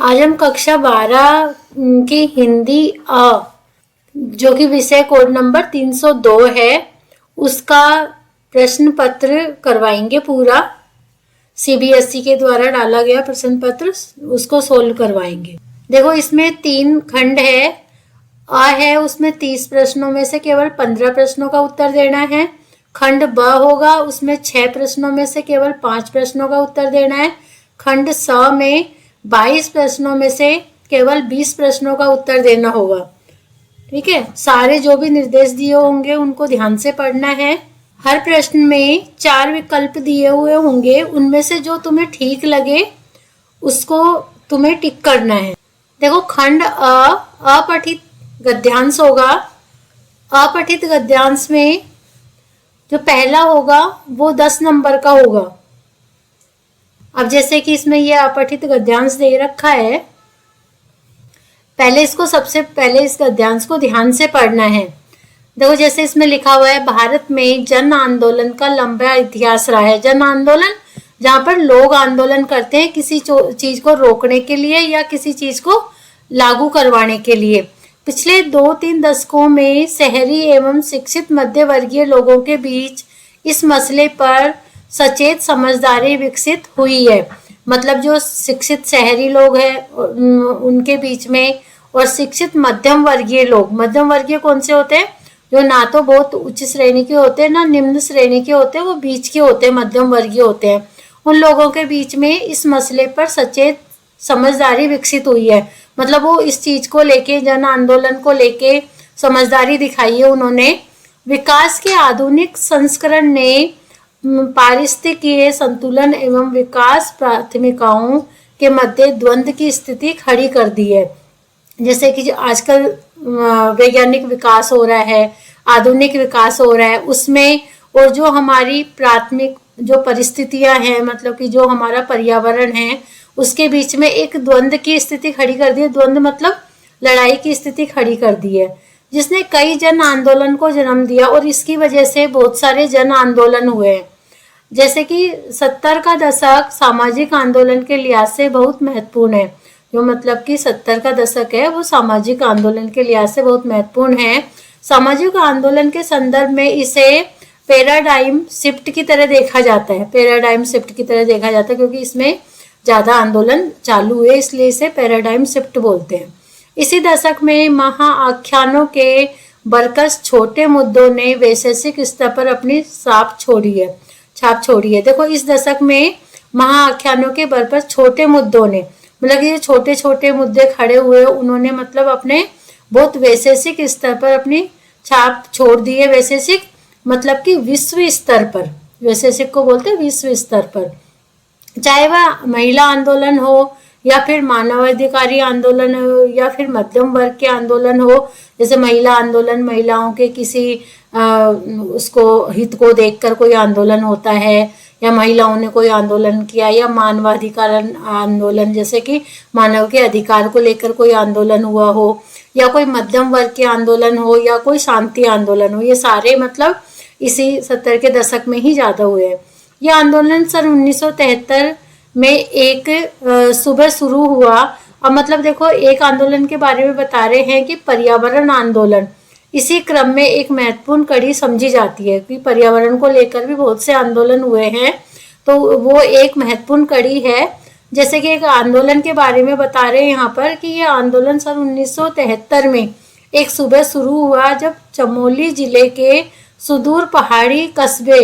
आज हम कक्षा 12 की हिंदी जो कि विषय कोड नंबर 302 है, उसका प्रश्न पत्र करवाएंगे। पूरा सीबीएसई के द्वारा डाला गया प्रश्न पत्र, उसको सोल्व करवाएंगे। देखो, इसमें 3 खंड है। है उसमें 30 प्रश्नों में से केवल 15 प्रश्नों का उत्तर देना है। खंड ब होगा, उसमें 6 प्रश्नों में से केवल 5 प्रश्नों का उत्तर देना है। खंड स में 22 प्रश्नों में से केवल 20 प्रश्नों का उत्तर देना होगा। ठीक है, सारे जो भी निर्देश दिए होंगे उनको ध्यान से पढ़ना है। हर प्रश्न में 4 विकल्प दिए हुए होंगे, उनमें से जो तुम्हें ठीक लगे उसको तुम्हें टिक करना है। देखो, खंड अपठित गद्यांश होगा। अपठित गद्यांश में जो पहला होगा वो 10 नंबर का होगा। अब जैसे कि इसमें ये अपठित गद्यांश दे रखा है, सबसे पहले इस गद्यांश को ध्यान से पढ़ना है। देखो, जैसे इसमें लिखा हुआ है, भारत में जन आंदोलन का लंबा इतिहास रहा है। जन आंदोलन जहाँ पर लोग आंदोलन करते हैं किसी चीज को रोकने के लिए या किसी चीज को लागू करवाने के लिए। पिछले 2-3 दशकों में शहरी एवं शिक्षित मध्य वर्गीय लोगों के बीच इस मसले पर सचेत समझदारी विकसित हुई है। मतलब जो शिक्षित शहरी लोग हैं उनके बीच में, और शिक्षित मध्यम वर्गीय लोग। मध्यम वर्गीय कौन से होते हैं? जो ना तो बहुत उच्च श्रेणी के होते हैं ना निम्न श्रेणी के होते हैं, वो बीच के होते हैं, मध्यम वर्गीय होते हैं। उन लोगों के बीच में इस मसले पर सचेत समझदारी विकसित हुई है। मतलब वो इस चीज को लेके, जन आंदोलन को लेके समझदारी दिखाई है उन्होंने। विकास के आधुनिक संस्करण ने पारिस्थितिकीय संतुलन एवं विकास प्राथमिकताओं के मध्य द्वंद्व की स्थिति खड़ी कर दी है। जैसे कि जो आजकल वैज्ञानिक विकास हो रहा है, आधुनिक विकास हो रहा है, उसमें और जो हमारी प्राथमिक जो परिस्थितियां हैं, मतलब कि जो हमारा पर्यावरण है, उसके बीच में एक द्वंद्व की स्थिति खड़ी कर दी है। द्वंद्व मतलब लड़ाई की स्थिति खड़ी कर दी है, जिसने कई जन आंदोलन को जन्म दिया और इसकी वजह से बहुत सारे जन आंदोलन हुए हैं। जैसे कि 70 का दशक सामाजिक आंदोलन के लिहाज से बहुत महत्वपूर्ण है। जो मतलब कि 70 का दशक है वो सामाजिक आंदोलन के लिहाज से बहुत महत्वपूर्ण है। सामाजिक आंदोलन के संदर्भ में इसे पैराडाइम शिफ्ट की तरह देखा जाता है। पैराडाइम शिफ्ट की तरह देखा जाता है क्योंकि इसमें ज्यादा आंदोलन चालू हुए, इसलिए इसे पैराडाइम शिफ्ट बोलते हैं। इसी दशक में महाआख्यानों के बरकस छोटे मुद्दों ने वैश्विक स्तर पर अपनी छाप छोड़ी है। देखो, इस दशक में महाआख्यानों के बरकस छोटे मुद्दों ने, मतलब ये छोटे छोटे मुद्दे खड़े हुए, उन्होंने मतलब अपने बहुत वैश्विक स्तर पर अपनी छाप छोड़ दी है। वैश्विक मतलब कि विश्व स्तर पर, वैश्विक को बोलते हैं विश्व स्तर पर। चाहे वह महिला आंदोलन हो या फिर मानवाधिकारी आंदोलन हो या फिर मध्यम वर्ग के आंदोलन हो। जैसे महिला आंदोलन, महिलाओं के किसी उसको हित को देखकर कोई आंदोलन होता है, या महिलाओं ने कोई आंदोलन किया, या मानवाधिकार आंदोलन जैसे कि मानव के अधिकार को लेकर कोई आंदोलन हुआ हो, या कोई मध्यम वर्ग के आंदोलन हो, या कोई शांति आंदोलन हो। ये सारे मतलब इसी 70 के दशक में ही ज्यादा हुए हैं। ये आंदोलन सन 1973 में एक सुबह शुरू हुआ। और मतलब देखो, एक आंदोलन के बारे में बता रहे हैं कि पर्यावरण आंदोलन इसी क्रम में एक महत्वपूर्ण कड़ी समझी जाती है कि पर्यावरण को लेकर भी बहुत से आंदोलन हुए हैं, तो वो एक महत्वपूर्ण कड़ी है। जैसे कि एक आंदोलन के बारे में बता रहे हैं यहाँ पर कि ये आंदोलन सन 1973 में एक सुबह शुरू हुआ, जब चमोली जिले के सुदूर पहाड़ी कस्बे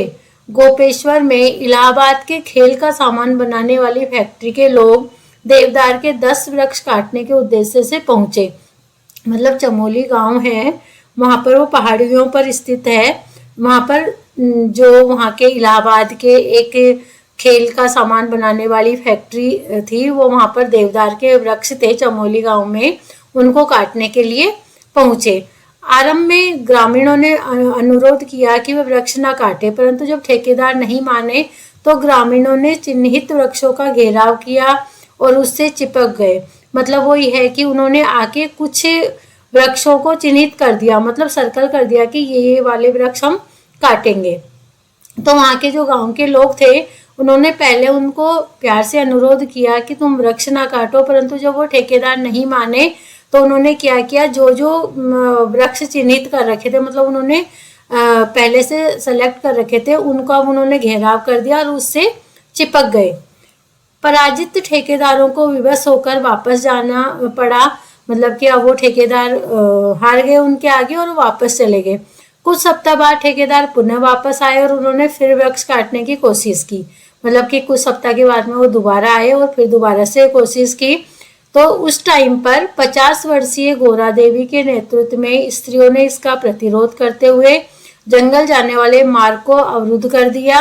गोपेश्वर में इलाहाबाद के खेल का सामान बनाने वाली फैक्ट्री के लोग देवदार के 10 वृक्ष काटने के उद्देश्य से पहुंचे। मतलब चमोली गांव है, वहां पर वो पहाड़ियों पर स्थित है। वहां पर जो वहां के इलाहाबाद के एक खेल का सामान बनाने वाली फैक्ट्री थी, वो वहां पर देवदार के वृक्ष थे चमोली गांव में, उनको काटने के लिए पहुंचे। आरंभ में ग्रामीणों ने अनुरोध किया कि वे वृक्ष न काटे, परंतु जब ठेकेदार नहीं माने तो ग्रामीणों ने चिन्हित वृक्षों का घेराव किया और उससे चिपक गए। मतलब वो यह है कि उन्होंने आके कुछ वृक्षों को चिन्हित कर दिया, मतलब सर्कल कर दिया कि ये वाले वृक्ष हम काटेंगे। तो वहाँ के जो गांव के लोग थे उन्होंने पहले उनको प्यार से अनुरोध किया कि तुम वृक्ष ना काटो, परंतु जब वो ठेकेदार नहीं माने तो उन्होंने क्या किया, जो जो वृक्ष चिन्हित कर रखे थे, मतलब उन्होंने पहले से सेलेक्ट कर रखे थे, उनका उन्होंने घेराव कर दिया और उससे चिपक गए। पराजित ठेकेदारों को विवश होकर वापस जाना पड़ा, मतलब कि अब वो ठेकेदार हार गए उनके आगे और वापस चले गए। कुछ सप्ताह बाद ठेकेदार पुनः वापस आए और उन्होंने फिर वृक्ष काटने की कोशिश की, मतलब कि कुछ सप्ताह के बाद में वो दोबारा आए और फिर दोबारा से कोशिश की। तो उस टाइम पर 50 वर्षीय गोरा देवी के नेतृत्व में स्त्रियों ने इसका प्रतिरोध करते हुए जंगल जाने वाले मार्ग को अवरुद्ध कर दिया।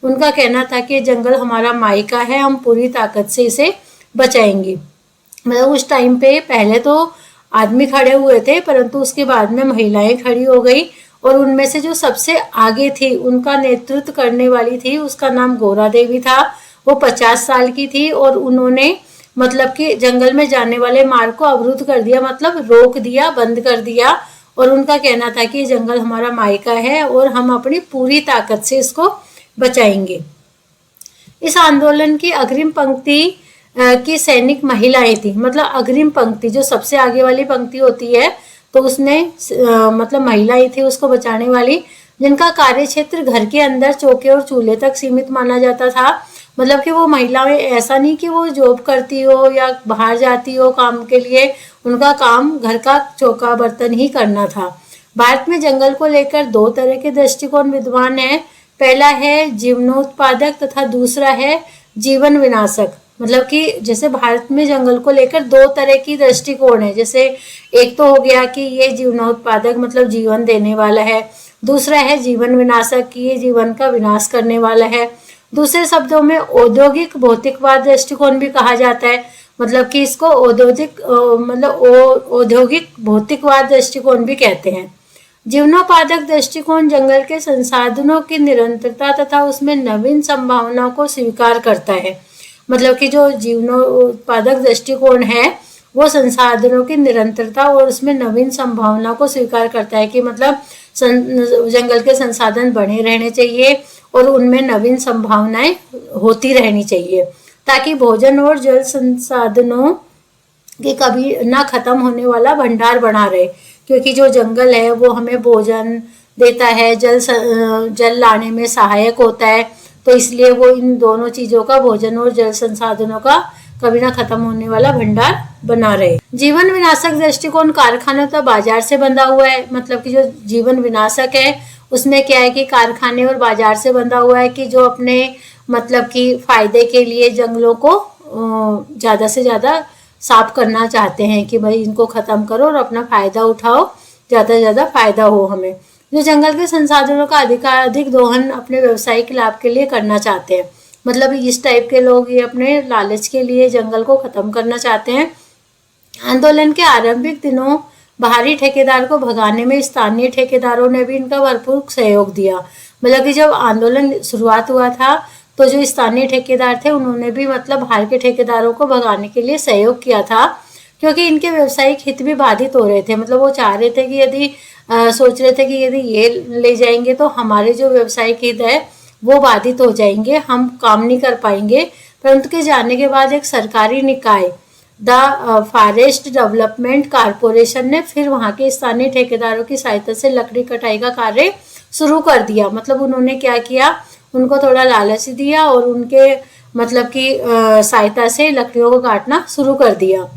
उनका कहना था कि जंगल हमारा मायका है, हम पूरी ताकत से इसे बचाएंगे। मतलब उस टाइम पे पहले तो आदमी खड़े हुए थे, परंतु उसके बाद में महिलाएं खड़ी हो गई और उनमें से जो सबसे आगे थी, उनका नेतृत्व करने वाली थी, उसका नाम गोरा देवी था। वो 50 साल की थी और उन्होंने मतलब कि जंगल में जाने वाले मार्ग को अवरुद्ध कर दिया, मतलब रोक दिया, बंद कर दिया। और उनका कहना था कि जंगल हमारा मायका है और हम अपनी पूरी ताकत से इसको बचाएंगे। इस आंदोलन की अग्रिम पंक्ति की सैनिक महिलाएं थी, मतलब अग्रिम पंक्ति जो सबसे आगे वाली पंक्ति होती है, तो उसने मतलब महिलाएं थी उसको बचाने वाली, जिनका कार्य क्षेत्र घर के अंदर चौके और चूल्हे तक सीमित माना जाता था। मतलब कि वो महिलाएं ऐसा नहीं कि वो जॉब करती हो या बाहर जाती हो काम के लिए, उनका काम घर का चौका बर्तन ही करना था। भारत में जंगल को लेकर दो तरह के दृष्टिकोण विद्यमान है। पहला है जीवनोत्पादक तथा दूसरा है जीवन विनाशक। मतलब कि जैसे भारत में जंगल को लेकर दो तरह की दृष्टिकोण है, जैसे एक तो हो गया कि ये जीवनोत्पादक मतलब जीवन देने वाला है, दूसरा है जीवन विनाशक कि ये जीवन का विनाश करने वाला है। दूसरे शब्दों में औद्योगिक भौतिकवाद दृष्टिकोण भी कहा जाता है, मतलब कि इसको औद्योगिक भौतिकवाद दृष्टिकोण भी कहते हैं। जीवनोत्पादक दृष्टिकोण जंगल के संसाधनों की निरंतरता तथा उसमें नवीन संभावनाओं को स्वीकार करता है। मतलब कि जो जीवनोत्पादक दृष्टिकोण है वो संसाधनों की निरंतरता और उसमें नवीन संभावनाओं को स्वीकार करता है कि मतलब जंगल के संसाधन बने रहने चाहिए और उनमें नवीन संभावनाएं होती रहनी चाहिए, ताकि भोजन और जल संसाधनों के कभी ना खत्म होने वाला भंडार बना रहे। क्योंकि जो जंगल है वो हमें भोजन देता है, जल लाने में सहायक होता है, तो इसलिए वो इन दोनों चीजों का, भोजन और जल संसाधनों का कभी ना खत्म होने वाला भंडार बना रहे। जीवन विनाशक दृष्टिकोण कारखाने तथा बाजार से बंधा हुआ है। मतलब कि जो जीवन विनाशक है उसमें क्या है कि कारखाने और बाजार से बंधा हुआ है कि जो अपने मतलब कि फायदे के लिए जंगलों को ज्यादा से ज्यादा साफ करना चाहते हैं कि भाई इनको खत्म करो और अपना फायदा उठाओ, ज्यादा से ज्यादा फायदा हो हमें। जो जंगल के संसाधनों का अधिक दोहन अपने व्यवसायिक लाभ के लिए करना चाहते हैं। मतलब इस टाइप के लोग ये अपने लालच के लिए जंगल को खत्म करना चाहते हैं। आंदोलन के आरंभिक दिनों बाहरी ठेकेदार को भगाने में स्थानीय ठेकेदारों ने भी इनका भरपूर सहयोग दिया। मतलब कि जब आंदोलन शुरुआत हुआ था तो जो स्थानीय ठेकेदार थे उन्होंने भी मतलब बाहर के ठेकेदारों को भगाने के लिए सहयोग किया था, क्योंकि इनके व्यवसायिक हित भी बाधित हो रहे थे। मतलब वो चाह रहे थे कि यदि सोच रहे थे कि यदि ये ले जाएंगे तो हमारे जो व्यवसायिक हित है वो बाधित हो जाएंगे, हम काम नहीं कर पाएंगे। परंतु के जाने के बाद एक सरकारी निकाय द फॉरेस्ट डेवलपमेंट कारपोरेशन ने फिर वहाँ के स्थानीय ठेकेदारों की सहायता से लकड़ी कटाई का कार्य शुरू कर दिया। मतलब उन्होंने क्या किया, उनको थोड़ा लालच दिया और उनके मतलब की सहायता से लकड़ियों को काटना शुरू कर दिया।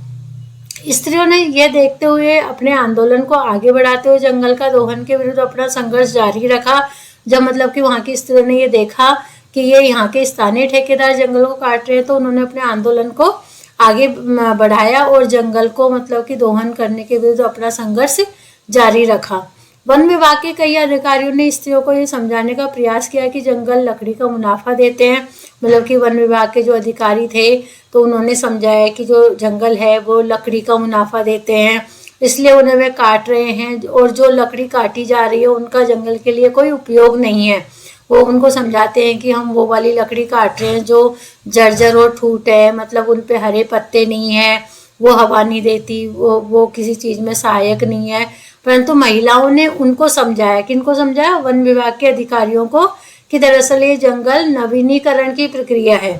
स्त्रियों ने यह देखते हुए अपने आंदोलन को आगे बढ़ाते हुए जंगल का दोहन के विरुद्ध अपना संघर्ष जारी रखा। जब मतलब कि वहाँ की स्त्रियों ने ये देखा कि ये यहाँ के स्थानीय ठेकेदार जंगलों को काट रहे हैं, तो उन्होंने अपने आंदोलन को आगे बढ़ाया और जंगल को मतलब कि दोहन करने के विरुद्ध अपना संघर्ष जारी रखा। वन विभाग के कई अधिकारियों ने स्त्रियों को ये समझाने का प्रयास किया कि जंगल लकड़ी का मुनाफा देते हैं। मतलब कि वन विभाग के जो अधिकारी थे तो उन्होंने समझाया कि जो जंगल है वो लकड़ी का मुनाफा देते हैं, इसलिए उन्हें वे काट रहे हैं और जो लकड़ी काटी जा रही है उनका जंगल के लिए कोई उपयोग नहीं है। वो उनको समझाते हैं कि हम वो वाली लकड़ी काट रहे हैं जो जर्जर और ठूट है, मतलब उन पे हरे पत्ते नहीं है, वो हवा नहीं देती, वो किसी चीज़ में सहायक नहीं है। परंतु महिलाओं ने उनको समझाया, किनको समझाया, वन विभाग के अधिकारियों को, कि दरअसल ये जंगल नवीनीकरण की प्रक्रिया है।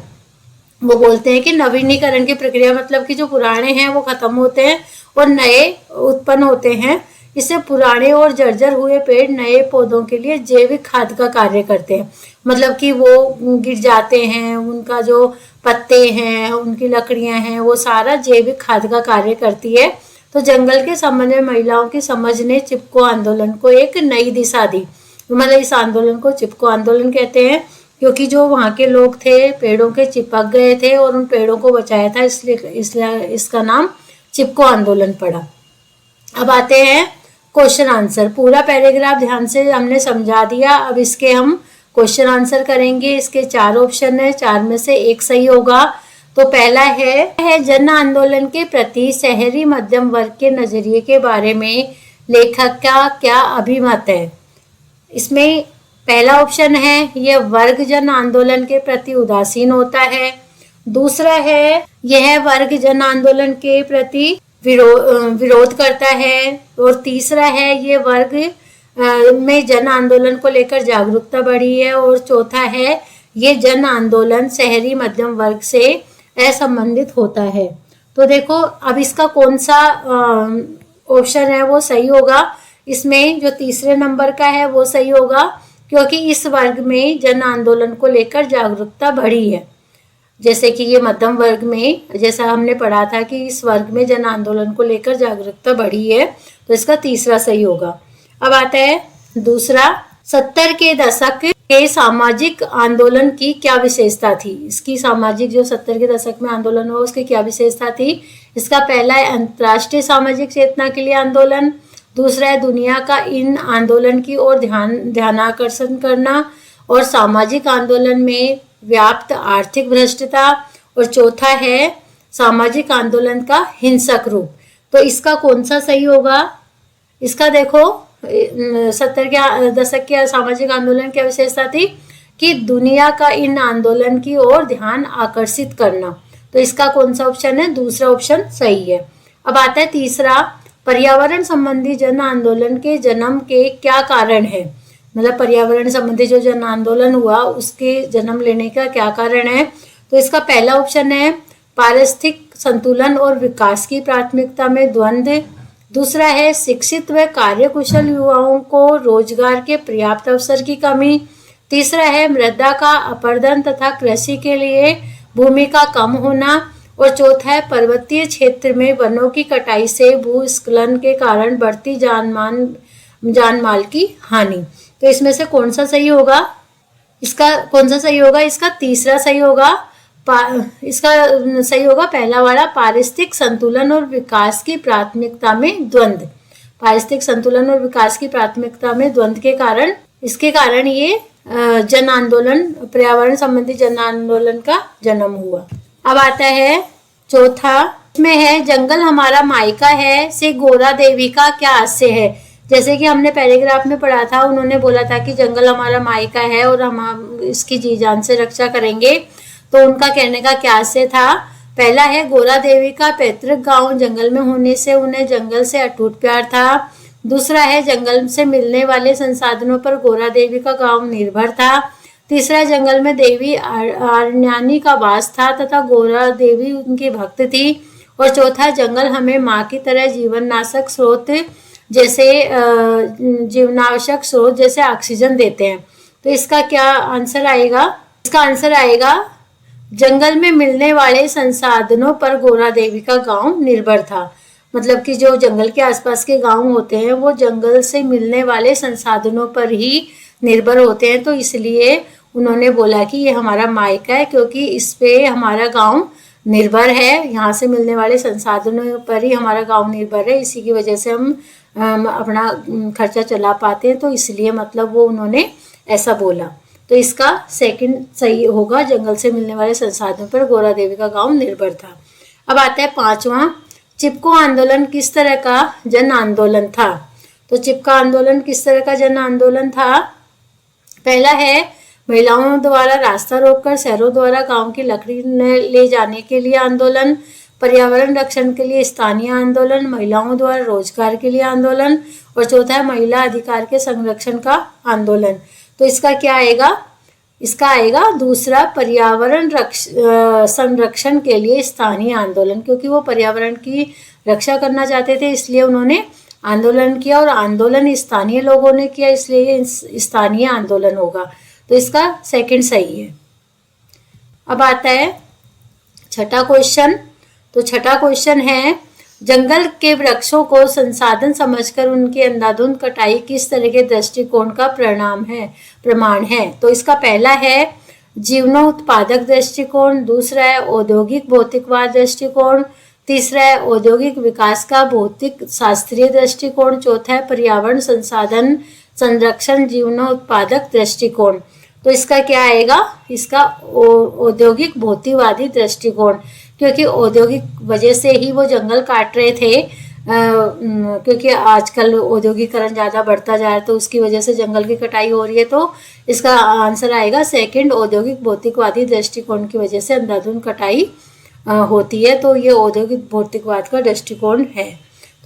वो बोलते हैं कि नवीनीकरण की प्रक्रिया मतलब कि जो पुराने हैं वो खत्म होते हैं और नए उत्पन्न होते हैं। इससे पुराने और जर्जर हुए पेड़ नए पौधों के लिए जैविक खाद का कार्य करते हैं। मतलब कि वो गिर जाते हैं, उनका जो पत्ते हैं, उनकी लकड़ियां हैं, वो सारा जैविक खाद का कार्य करती है। तो जंगल के संबंध में महिलाओं की समझ ने चिपको आंदोलन को एक नई दिशा दी। मतलब इस आंदोलन को चिपको आंदोलन कहते हैं क्योंकि जो वहाँ के लोग थे पेड़ों के चिपक गए थे और उन पेड़ों को बचाया था, इसलिए इसका नाम चिपको आंदोलन पड़ा। अब आते हैं क्वेश्चन आंसर। पूरा पैराग्राफ ध्यान से हमने समझा दिया। अब इसके हम क्वेश्चन आंसर करेंगे। इसके 4 ऑप्शन है, 4 में से एक सही होगा। तो पहला है जन आंदोलन के प्रति शहरी मध्यम वर्ग के नजरिए के बारे में लेखक का क्या अभिमत है। इसमें पहला ऑप्शन है यह वर्ग जन आंदोलन के प्रति उदासीन होता है। दूसरा है यह वर्ग जन आंदोलन के प्रति विरोध करता है। और तीसरा है ये वर्ग में जन आंदोलन को लेकर जागरूकता बढ़ी है। और चौथा है ये जन आंदोलन शहरी मध्यम वर्ग से असंबंधित होता है। तो देखो अब इसका कौन सा ऑप्शन है वो सही होगा। इसमें जो तीसरे नंबर का है वो सही होगा क्योंकि इस वर्ग में जन आंदोलन को लेकर जागरूकता बढ़ी है। जैसे कि ये मध्यम वर्ग में, जैसा हमने पढ़ा था कि इस वर्ग में जन आंदोलन को लेकर जागरूकता बढ़ी है, तो इसका तीसरा सही होगा। अब आता है दूसरा, 70 के दशक के सामाजिक आंदोलन की क्या विशेषता थी। इसकी सामाजिक जो 70 के दशक में आंदोलन हुआ उसकी क्या विशेषता थी। इसका पहला है अंतर्राष्ट्रीय सामाजिक चेतना के लिए आंदोलन। दूसरा है दुनिया का इन आंदोलन की ओर ध्यानाकर्षण करना और सामाजिक आंदोलन में व्याप्त आर्थिक भ्रष्टता। और चौथा है सामाजिक आंदोलन का हिंसक रूप। तो इसका कौन सा सही होगा। इसका देखो 70 के दशक के सामाजिक आंदोलन की विशेषता थी कि दुनिया का इन आंदोलन की ओर ध्यान आकर्षित करना। तो इसका कौन सा ऑप्शन है, दूसरा ऑप्शन सही है। अब आता है तीसरा, पर्यावरण संबंधी जन आंदोलन के जन्म के क्या कारण है। मतलब पर्यावरण संबंधी जो जन आंदोलन हुआ उसके जन्म लेने का क्या कारण है। तो इसका पहला ऑप्शन है पारिस्थितिक संतुलन और विकास की प्राथमिकता में द्वंद्व। दूसरा है शिक्षित व कार्यकुशल युवाओं को रोजगार के पर्याप्त अवसर की कमी। तीसरा है मृदा का अपरदन तथा कृषि के लिए भूमि का कम होना। और चौथा है पर्वतीय क्षेत्र में वनों की कटाई से भूस्खलन के कारण बढ़ती जानमाल की हानि। तो इसमें से कौन सा सही होगा। इसका कौन सा सही होगा, इसका तीसरा सही होगा। इसका सही होगा पहला वाला, पारिस्थितिक संतुलन और विकास की प्राथमिकता में द्वंद्व। पारिस्थितिक संतुलन और विकास की प्राथमिकता में द्वंद्व के कारण, इसके कारण ये जन आंदोलन, पर्यावरण संबंधी जन आंदोलन का जन्म हुआ। अब आता है चौथा, इसमें है जंगल हमारा मायका है से गोरा देवी का क्या आशय है। जैसे कि हमने पैराग्राफ में पढ़ा था, उन्होंने बोला था कि जंगल हमारा मायका है और हम इसकी जी जान से रक्षा करेंगे। तो उनका कहने का क्या आशय था। पहला है गोरा देवी का पैतृक गांव जंगल में होने से उन्हें जंगल से अटूट प्यार था। दूसरा है जंगल से मिलने वाले संसाधनों पर गोरा देवी का गांव निर्भर था। तीसरा जंगल में देवी आरण्यानी का वास था तथा गोरा देवी उनकी भक्त थी। और चौथा जंगल हमें माँ की तरह जीवनाशक स्रोत जैसे जीवनावश्यक स्रोत जैसे ऑक्सीजन देते हैं। तो इसका क्या आंसर आएगा। इसका आंसर आएगा जंगल में मिलने वाले संसाधनों पर गोरा देवी का गांव निर्भर था। मतलब कि जो जंगल के आसपास के गांव होते हैं वो जंगल से मिलने वाले संसाधनों पर ही निर्भर होते हैं। तो इसलिए उन्होंने बोला कि ये हमारा मायका है क्योंकि इस पे हमारा गांव निर्भर है, यहाँ से मिलने वाले संसाधनों पर ही हमारा गांव निर्भर है, इसी की वजह से हम अपना खर्चा चला पाते हैं। तो इसलिए मतलब वो उन्होंने ऐसा बोला। तो इसका सेकंड सही होगा, जंगल से मिलने वाले संसाधनों पर गोरा देवी का गांव निर्भर था। अब आता है पांचवा, चिपको आंदोलन किस तरह का जन आंदोलन था। तो चिपका आंदोलन किस तरह का जन आंदोलन था। पहला है महिलाओं द्वारा रास्ता रोककर शहरों द्वारा गांव की लकड़ी ले जाने के लिए आंदोलन। पर्यावरण रक्षण के लिए स्थानीय आंदोलन। महिलाओं द्वारा रोजगार के लिए आंदोलन। और चौथा है महिला अधिकार के संरक्षण का आंदोलन। तो इसका क्या आएगा, इसका आएगा दूसरा पर्यावरण संरक्षण के लिए स्थानीय आंदोलन, क्योंकि वो पर्यावरण की रक्षा करना चाहते थे इसलिए उन्होंने आंदोलन किया, और आंदोलन स्थानीय लोगों ने किया इसलिए ये स्थानीय आंदोलन होगा। तो इसका सेकंड सही है। अब आता है छठा क्वेश्चन। तो छठा क्वेश्चन है, जंगल के वृक्षों को संसाधन समझकर उनकी अंधाधुंध कटाई किस तरह के दृष्टिकोण का प्रमाण है। तो इसका पहला है जीवनोत्पादक दृष्टिकोण, दूसरा है औद्योगिक भौतिकवाद दृष्टिकोण, तीसरा है औद्योगिक विकास का भौतिक शास्त्रीय दृष्टिकोण, चौथा है पर्यावरण संसाधन संरक्षण जीवनोत्पादक दृष्टिकोण। तो इसका क्या आएगा, इसका औद्योगिक भौतिकवादी दृष्टिकोण, क्योंकि औद्योगिक वजह से ही वो जंगल काट रहे थे, क्योंकि आजकल औद्योगिकरण ज़्यादा बढ़ता जा रहा है तो उसकी वजह से जंगल की कटाई हो रही है। तो इसका आंसर आएगा सेकंड, औद्योगिक भौतिकवादी दृष्टिकोण की वजह से अंधाधुंध कटाई होती है। तो ये औद्योगिक भौतिकवाद का दृष्टिकोण है,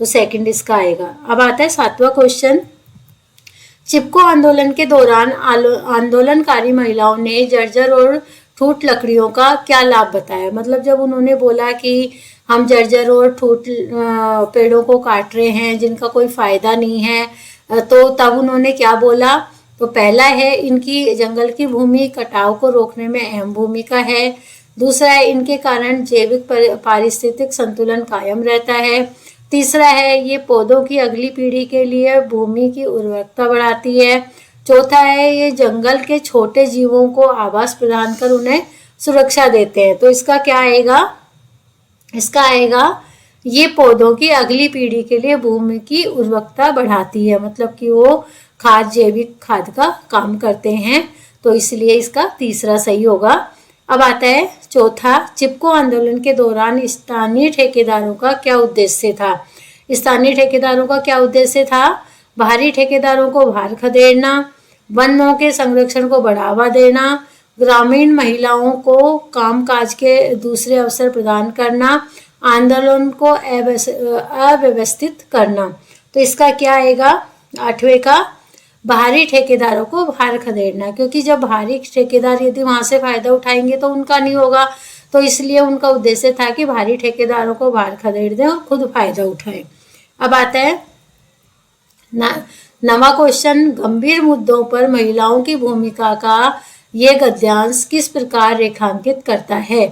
तो सेकंड इसका आएगा। अब आता है सातवां क्वेश्चन, चिपको आंदोलन के दौरान आंदोलनकारी महिलाओं ने जर्जर और ठूठ लकड़ियों का क्या लाभ बताया। मतलब जब उन्होंने बोला कि हम जर्जर और ठूठ पेड़ों को काट रहे हैं जिनका कोई फायदा नहीं है, तो तब उन्होंने क्या बोला। तो पहला है इनकी जंगल की भूमि कटाव को रोकने में अहम भूमिका है, दूसरा है इनके कारण जैविक पारिस्थितिक संतुलन कायम रहता है, तीसरा है ये पौधों की अगली पीढ़ी के लिए भूमि की उर्वरकता बढ़ाती है, चौथा है ये जंगल के छोटे जीवों को आवास प्रदान कर उन्हें सुरक्षा देते हैं। तो इसका क्या आएगा, इसका आएगा ये पौधों की अगली पीढ़ी के लिए भूमि की उर्वरकता बढ़ाती है, मतलब कि वो खाद जैविक खाद का काम करते हैं, तो इसलिए इसका तीसरा सही होगा। अब आता है चौथा, चिपको आंदोलन के दौरान स्थानीय ठेकेदारों का क्या उद्देश्य था। स्थानीय ठेकेदारों का क्या उद्देश्य था, बाहरी ठेकेदारों को बाहर खदेड़ना, वनों के संरक्षण को बढ़ावा देना, ग्रामीण महिलाओं को कामकाज के दूसरे अवसर प्रदान करना, आंदोलन को अव्यवस्थित करना। तो इसका क्या आएगा, आठवें का बाहरी ठेकेदारों को बाहर खदेड़ना, क्योंकि जब बाहरी ठेकेदार यदि वहां से फायदा उठाएंगे तो उनका नहीं होगा, तो इसलिए उनका उद्देश्य था कि बाहरी ठेकेदारों को बाहर खदेड़ दें और खुद फायदा उठाएं। अब आता है नवा क्वेश्चन, गंभीर मुद्दों पर महिलाओं की भूमिका का ये गद्यांश किस प्रकार रेखांकित करता है।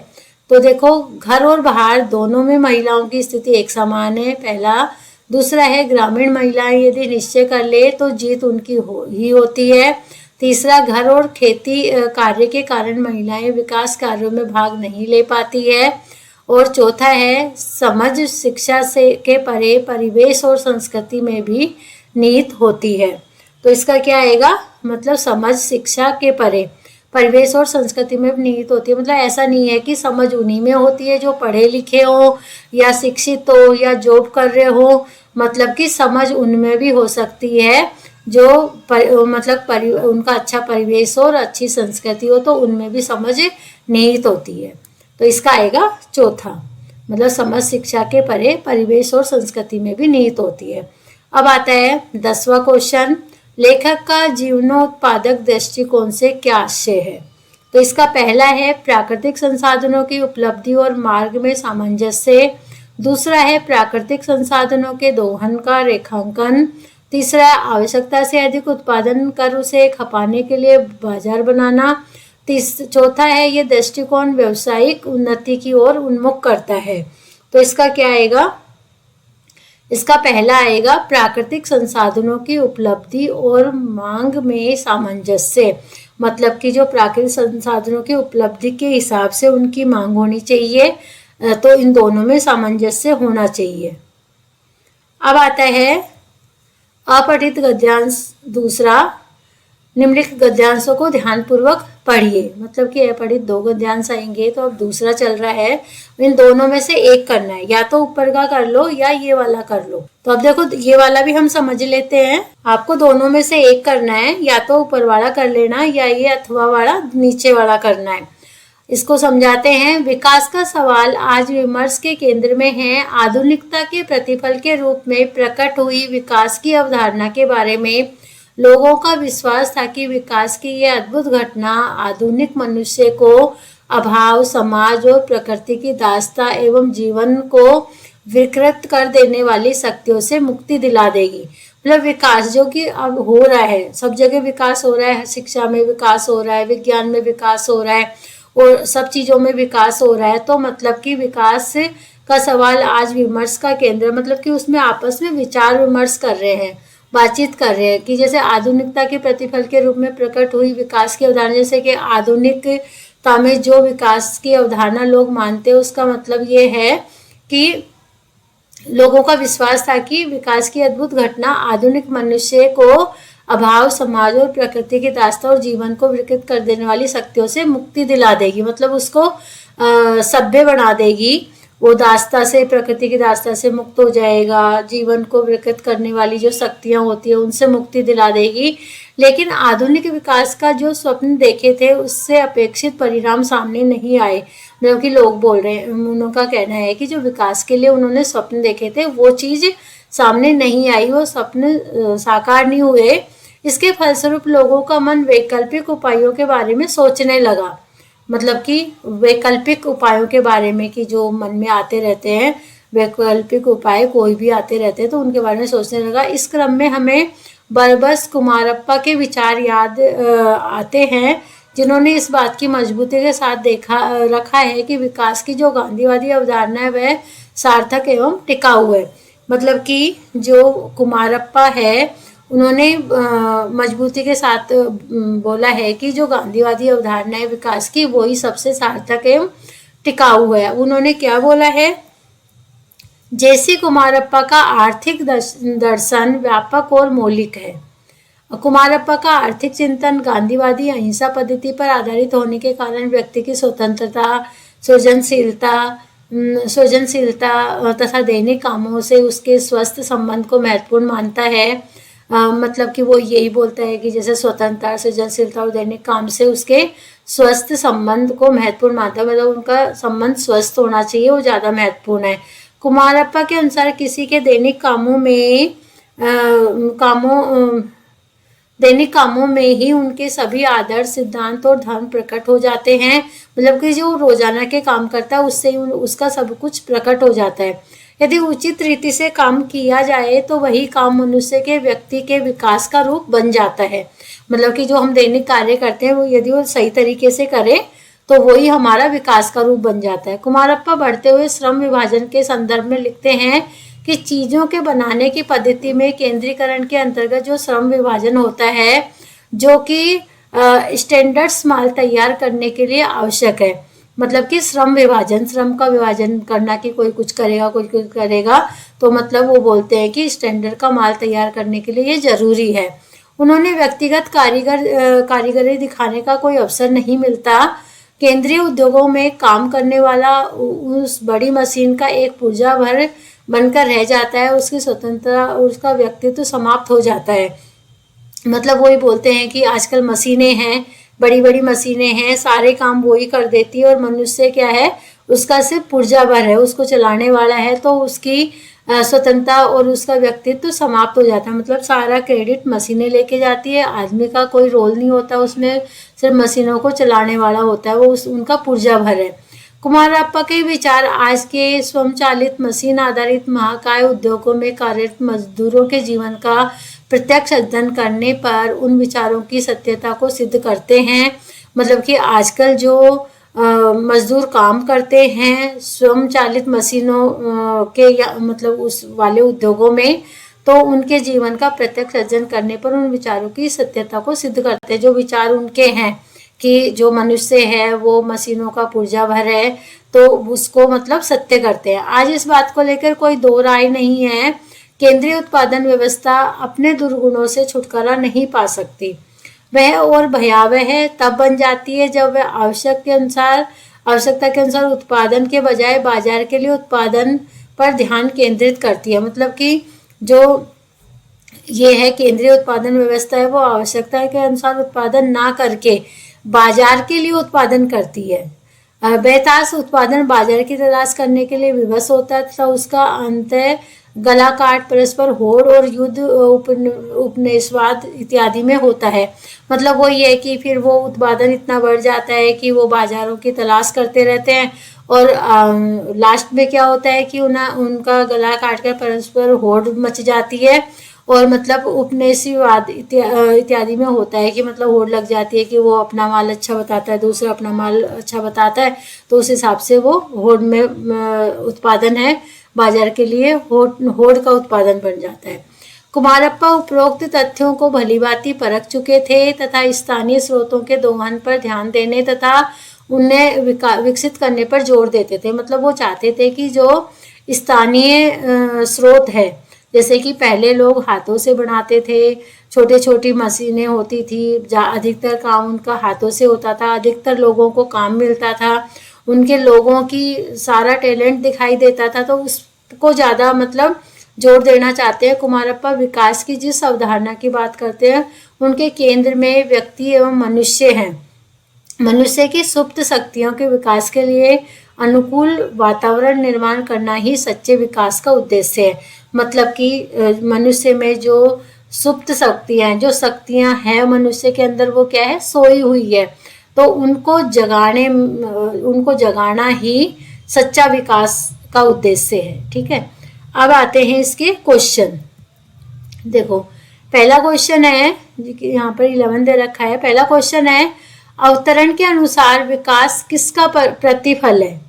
तो देखो, घर और बाहर दोनों में महिलाओं की स्थिति एक समान है, पहला। दूसरा है ग्रामीण महिलाएं यदि निश्चय कर ले तो जीत उनकी ही होती है। तीसरा, घर और खेती कार्य के कारण महिलाएं विकास कार्यों में भाग नहीं ले पाती है। और चौथा है समझ शिक्षा से के परे परिवेश और संस्कृति में भी निहित होती है। तो इसका क्या आएगा, मतलब समझ शिक्षा के परे परिवेश और संस्कृति में निहित होती है। मतलब ऐसा नहीं है कि समझ उन्हीं में होती है जो पढ़े लिखे हो या शिक्षित हो या जॉब कर रहे हो, मतलब कि समझ उनमें भी हो सकती है जो उनका अच्छा परिवेश हो और अच्छी संस्कृति हो, तो उनमें भी समझ निहित होती है। तो इसका आएगा चौथा, मतलब समझ शिक्षा के परे परिवेश और संस्कृति में भी निहित होती है। अब आता है 10वां क्वेश्चन, लेखक का जीवनोत्पादक दृष्टिकोण से क्या आशय है। तो इसका पहला है प्राकृतिक संसाधनों की उपलब्धि और मार्ग में सामंजस्य, दूसरा है प्राकृतिक संसाधनों के दोहन का रेखांकन, तीसरा है आवश्यकता से अधिक उत्पादन कर उसे खपाने के लिए बाजार बनाना, चौथा है ये दृष्टिकोण व्यवसायिक उन्नति की ओर उन्मुख करता है। तो इसका क्या आएगा, इसका पहला आएगा प्राकृतिक संसाधनों की उपलब्धि और मांग में सामंजस्य, मतलब कि जो प्राकृतिक संसाधनों की उपलब्धि के हिसाब से उनकी मांग होनी चाहिए, तो इन दोनों में सामंजस्य होना चाहिए। अब आता है अपठित गद्यांश दूसरा, निम्नलिखित गद्यांशों को ध्यानपूर्वक पढ़िए। मतलब कि अपठित 2 गद्यांश आएंगे, तो अब दूसरा चल रहा है, इन दोनों में से एक करना है, या तो ऊपर का कर लो या ये वाला कर लो। तो अब देखो, ये वाला भी हम समझ लेते हैं, आपको दोनों में से एक करना है, या तो ऊपर वाला कर लेना या ये अथवा वाला नीचे वाला करना है। इसको समझाते हैं। विकास का सवाल आज विमर्श के केंद्र में है। आधुनिकता के प्रतिफल के रूप में प्रकट हुई विकास की अवधारणा के बारे में लोगों का विश्वास था कि विकास की यह अद्भुत घटना आधुनिक मनुष्य को अभाव, समाज और प्रकृति की दासता एवं जीवन को विकृत कर देने वाली शक्तियों से मुक्ति दिला देगी। मतलब विकास जो कि अब हो रहा है, सब जगह विकास हो रहा है, शिक्षा में विकास हो रहा है, विज्ञान में विकास हो रहा है और सब चीज़ों में विकास हो रहा है। तो मतलब कि विकास का सवाल आज विमर्श का केंद्र, मतलब कि उसमें आपस में विचार विमर्श कर रहे हैं, बातचीत कर रहे हैं कि जैसे आधुनिकता के प्रतिफल के रूप में प्रकट हुई विकास की अवधारणा, जैसे कि आधुनिकता में जो विकास की अवधारणा लोग मानते हैं उसका मतलब ये है कि लोगों का विश्वास था कि विकास की अद्भुत घटना आधुनिक मनुष्य को अभाव, समाज और प्रकृति की दास्ता और जीवन को विकृत कर देने वाली शक्तियों से मुक्ति दिला देगी। मतलब उसको सभ्य बना देगी, वो दास्ता से, प्रकृति की दास्ता से मुक्त हो जाएगा, जीवन को विकृत करने वाली जो शक्तियां होती है उनसे मुक्ति दिला देगी। लेकिन आधुनिक विकास का जो स्वप्न देखे थे उससे अपेक्षित परिणाम सामने नहीं आए। मतलब कि लोग बोल रहे हैं, उनका कहना है कि जो विकास के लिए उन्होंने स्वप्न देखे थे वो चीज़ सामने नहीं आई, वो स्वप्न साकार नहीं हुए। इसके फलस्वरूप लोगों का मन वैकल्पिक उपायों के बारे में सोचने लगा। मतलब कि वैकल्पिक उपायों के बारे में कि जो मन में आते रहते हैं, वैकल्पिक उपाय कोई भी आते रहते हैं तो उनके बारे में सोचने लगा। इस क्रम में हमें बरबस कुमारप्पा के विचार याद आते हैं, जिन्होंने इस बात की मजबूती के साथ रखा है कि विकास की जो गांधीवादी अवधारणा है वह सार्थक एवं टिकाऊ है। मतलब कि जो कुमारप्पा है उन्होंने मजबूती के साथ बोला है कि जो गांधीवादी अवधारणा है विकास की वही सबसे सार्थक एवं टिकाऊ है। उन्होंने क्या बोला है, जैसे कुमारप्पा का आर्थिक दर्शन व्यापक और मौलिक है। कुमारप्पा का आर्थिक चिंतन गांधीवादी अहिंसा पद्धति पर आधारित होने के कारण व्यक्ति की स्वतंत्रता, सृजनशीलता तथा दैनिक कामों से उसके स्वस्थ संबंध को महत्वपूर्ण मानता है। मतलब कि वो यही बोलता है कि जैसे स्वतंत्रता, सृजनशीलता और दैनिक काम से उसके स्वस्थ संबंध को महत्वपूर्ण मानता है, मतलब उनका संबंध स्वस्थ होना चाहिए, वो ज़्यादा महत्वपूर्ण है। कुमारप्पा के अनुसार किसी के दैनिक कामों में ही उनके सभी आदर्श, सिद्धांत और धर्म प्रकट हो जाते हैं। मतलब कि जो रोजाना के काम करता है उससे उसका सब कुछ प्रकट हो जाता है। यदि उचित रीति से काम किया जाए तो वही काम मनुष्य के व्यक्ति के विकास का रूप बन जाता है। मतलब कि जो हम दैनिक कार्य करते हैं वो यदि वो सही तरीके से करें तो वही हमारा विकास का रूप बन जाता है। कुमारप्पा बढ़ते हुए श्रम विभाजन के संदर्भ में लिखते हैं कि चीज़ों के बनाने की पद्धति में केंद्रीकरण के अंतर्गत जो श्रम विभाजन होता है, जो कि स्टैंडर्ड्स माल तैयार करने के लिए आवश्यक है। मतलब कि श्रम का विभाजन करना कि कोई कुछ करेगा, कोई कुछ करेगा, तो मतलब वो बोलते हैं कि स्टैंडर्ड का माल तैयार करने के लिए ये जरूरी है। उन्होंने व्यक्तिगत कारीगरी दिखाने का कोई अवसर नहीं मिलता। केंद्रीय उद्योगों में काम करने वाला उस बड़ी मशीन का एक पुर्जा भर बनकर रह जाता है, उसकी स्वतंत्रता और उसका व्यक्तित्व समाप्त हो जाता है। मतलब वही बोलते हैं कि आजकल मशीनें हैं, बड़ी बड़ी मशीनें हैं, सारे काम वही कर देती है और मनुष्य क्या है, उसका सिर्फ पुर्जा भर है, उसको चलाने वाला है, तो उसकी स्वतंत्रता और उसका व्यक्तित्व समाप्त हो जाता है। मतलब सारा क्रेडिट मशीनें लेके जाती है, आदमी का कोई रोल नहीं होता उसमें, सिर्फ मशीनों को चलाने वाला होता है, वो उनका पुर्जा भर है। कुमारप्पा के विचार आज के स्वचालित मशीन आधारित महाकाय उद्योगों में कार्यरत मजदूरों के जीवन का प्रत्यक्ष अध्ययन करने पर उन विचारों की सत्यता को सिद्ध करते हैं। मतलब कि आजकल जो मजदूर काम करते हैं स्वचालित मशीनों के मतलब उस वाले उद्योगों में, तो उनके जीवन का प्रत्यक्ष अध्ययन करने पर उन विचारों की सत्यता को सिद्ध करते हैं। जो विचार उनके हैं कि जो मनुष्य है वो मशीनों का पुर्जा भर है, तो उसको मतलब सत्य करते हैं। आज इस बात को लेकर कोई दो राय नहीं है। केंद्रीय उत्पादन व्यवस्था अपने दुर्गुणों से छुटकारा नहीं पा सकती। वह और भयावह तब बन जाती है जब वह आवश्यकता के अनुसार उत्पादन के बजाय बाजार के लिए उत्पादन पर ध्यान केंद्रित करती है। मतलब कि जो ये है केंद्रीय उत्पादन व्यवस्था है वो आवश्यकता के अनुसार उत्पादन ना करके बाजार के लिए उत्पादन करती है। बेहताश उत्पादन बाजार की तलाश करने के लिए विवश होता है तथा उसका अंत गला काट, परस्पर होड़ और युद्ध, उपनिवेशवाद इत्यादि में होता है। मतलब वो ये कि फिर वो उत्पादन इतना बढ़ जाता है कि वो बाजारों की तलाश करते रहते हैं और लास्ट में क्या होता है कि उनका गला काट कर परस्पर होड़ मच जाती है और मतलब उपनिवेशवाद इत्यादि में होता है कि मतलब होड़ लग जाती है कि वो अपना माल अच्छा बताता है, दूसरा अपना माल अच्छा बताता है, तो उस हिसाब से वो होड़ में उत्पादन है बाजार के लिए होड़ का उत्पादन बन जाता है। कुमारप्पा उपरोक्त तथ्यों को भलीभांति परख चुके थे तथा स्थानीय स्रोतों के दोहन पर ध्यान देने तथा उन्हें विकसित करने पर जोर देते थे। मतलब वो चाहते थे कि जो स्थानीय स्रोत है, जैसे कि पहले लोग हाथों से बनाते थे, छोटी छोटी मशीनें होती थी, अधिकतर काम उनका हाथों से होता था, अधिकतर लोगों को काम मिलता था, उनके लोगों की सारा टैलेंट दिखाई देता था, तो उसको ज़्यादा मतलब जोर देना चाहते हैं। कुमारप्पा विकास की जिस अवधारणा की बात करते हैं उनके केंद्र में व्यक्ति एवं मनुष्य हैं। मनुष्य की सुप्त शक्तियों के विकास के लिए अनुकूल वातावरण निर्माण करना ही सच्चे विकास का उद्देश्य है। मतलब कि मनुष्य में जो सुप्त शक्तियां हैं, जो शक्तियां हैं मनुष्य के अंदर, वो क्या है, सोई हुई है, तो उनको जगाना ही सच्चा विकास का उद्देश्य है। ठीक है, अब आते हैं इसके क्वेश्चन। देखो पहला क्वेश्चन है, यहाँ पर 11 दे रखा है। पहला क्वेश्चन है, अवतरण के अनुसार विकास किसका प्रतिफल है?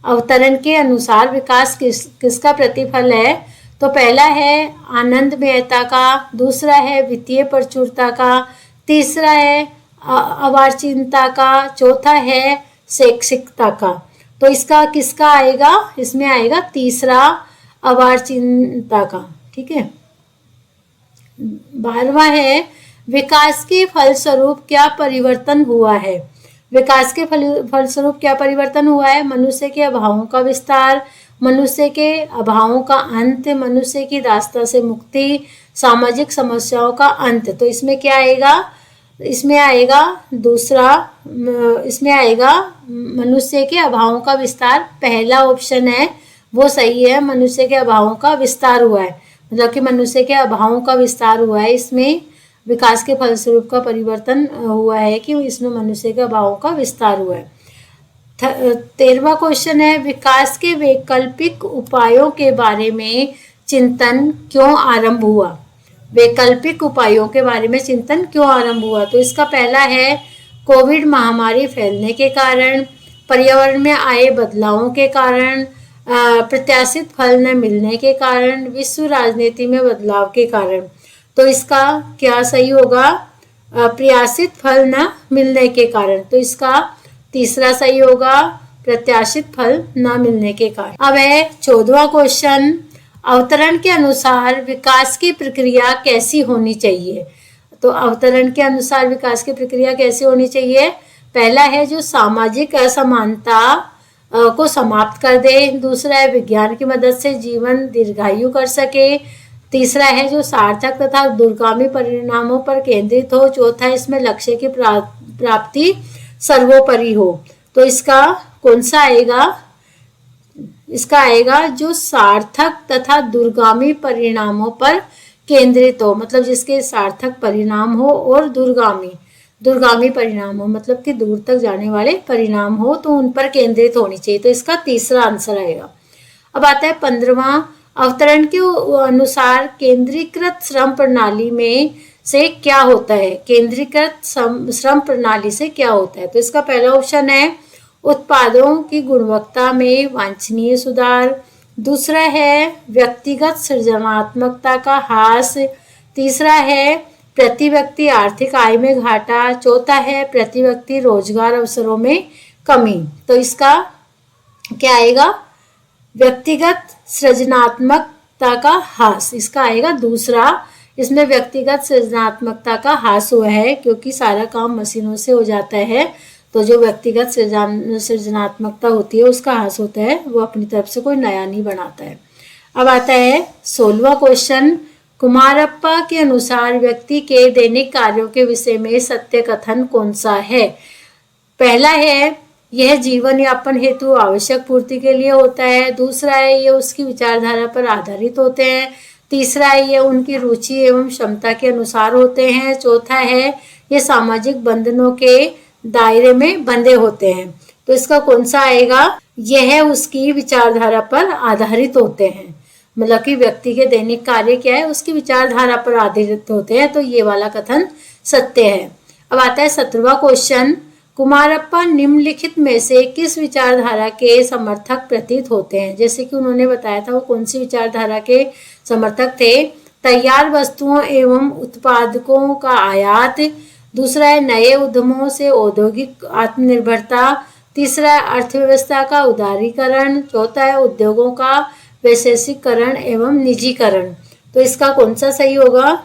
अवतरण के अनुसार विकास किसका प्रतिफल है? तो पहला है आनंदमयता का, दूसरा है वित्तीय प्रचुरता का, तीसरा है अवांछितता का, चौथा है शैक्षिकता का। तो इसका किसका आएगा? इसमें आएगा तीसरा, अवांछितता का। ठीक है। 12वां है, विकास के फलस्वरूप क्या परिवर्तन हुआ है? विकास के फलस्वरूप क्या परिवर्तन हुआ है? मनुष्य के अभावों का विस्तार, मनुष्य के अभावों का अंत, मनुष्य की दासता से मुक्ति, सामाजिक समस्याओं का अंत। तो इसमें क्या आएगा? इसमें आएगा दूसरा, इसमें आएगा मनुष्य के अभावों का विस्तार। पहला ऑप्शन है वो सही है, मनुष्य के अभावों का विस्तार हुआ है, मतलब कि मनुष्य के अभावों का विस्तार हुआ है। इसमें विकास के फलस्वरूप का परिवर्तन हुआ है कि इसमें मनुष्य के अभावों का विस्तार हुआ है। 13वां क्वेश्चन है, विकास के वैकल्पिक उपायों के बारे में चिंतन क्यों आरंभ हुआ? वैकल्पिक उपायों के बारे में चिंतन क्यों आरंभ हुआ? तो इसका पहला है कोविड महामारी फैलने के कारण, पर्यावरण में आए बदलावों के कारण, प्रत्याशित फल न मिलने के कारण, विश्व राजनीति में बदलाव के कारण। तो इसका क्या सही होगा? प्रत्याशित फल न मिलने के कारण। तो इसका तीसरा सही होगा, प्रत्याशित फल न मिलने के कारण। अब है 14वां क्वेश्चन, अवतरण के अनुसार विकास की प्रक्रिया कैसी होनी चाहिए? तो अवतरण के अनुसार विकास की प्रक्रिया कैसी होनी चाहिए? पहला है जो सामाजिक असमानता को समाप्त कर दे, दूसरा है विज्ञान की मदद से जीवन दीर्घायु कर सके, तीसरा है जो सार्थक तथा दूरगामी परिणामों पर केंद्रित हो, चौथा है इसमें लक्ष्य की प्राप्ति सर्वोपरि हो। तो इसका कौन सा आएगा? इसका आएगा जो सार्थक तथा दूरगामी परिणामों पर केंद्रित हो, मतलब जिसके सार्थक परिणाम हो और दूरगामी परिणाम हो, मतलब कि दूर तक जाने वाले परिणाम हो, तो उन पर केंद्रित होनी चाहिए। तो इसका तीसरा आंसर आएगा। अब आता है 15वां, अवतरण के अनुसार केंद्रीकृत श्रम प्रणाली में से क्या होता है? केंद्रीकृत श्रम प्रणाली से क्या होता है? तो इसका पहला ऑप्शन है उत्पादों की गुणवत्ता में वांछनीय सुधार, दूसरा है व्यक्तिगत सृजनात्मकता का ह्रास, तीसरा है प्रति व्यक्ति आर्थिक आय में घाटा, चौथा है प्रति व्यक्ति रोजगार अवसरों में कमी। तो इसका क्या आएगा? व्यक्तिगत सृजनात्मकता का ह्रास। इसका आएगा दूसरा। इसमें व्यक्तिगत सृजनात्मकता का ह्रास हुआ है क्योंकि सारा काम मशीनों से हो जाता है, तो जो व्यक्तिगत सृजनात्मकता होती है उसका ह्रास होता है, वो अपनी तरफ से कोई नया नहीं बनाता है। अब आता है 16वां क्वेश्चन, कुमारप्पा के अनुसार व्यक्ति के दैनिक कार्यों के विषय में सत्य कथन कौन सा है? पहला है यह जीवन यापन हेतु आवश्यक पूर्ति के लिए होता है। दूसरा है ये उसकी विचारधारा पर आधारित होते हैं। तीसरा है ये उनकी रुचि एवं क्षमता के अनुसार होते हैं। चौथा है ये सामाजिक बंधनों के दायरे में बंधे होते हैं। तो इसका कौन सा आएगा? यह उसकी विचारधारा पर आधारित होते हैं, मतलब कि व्यक्ति के दैनिक कार्य क्या है उसकी विचारधारा पर आधारित होते हैं। तो ये वाला कथन सत्य है। अब आता है 17वां क्वेश्चन, कुमारप्पा निम्नलिखित में से किस विचारधारा के समर्थक प्रतीत होते हैं? जैसे कि उन्होंने बताया था वो कौन सी विचारधारा के समर्थक थे। तैयार वस्तुओं एवं उत्पादकों का आयात, दूसरा है नए उद्यमों से औद्योगिक आत्मनिर्भरता, तीसरा है अर्थव्यवस्था का उदारीकरण, चौथा है उद्योगों का वैशेषिकरण एवं निजीकरण। तो इसका कौन सा सही होगा?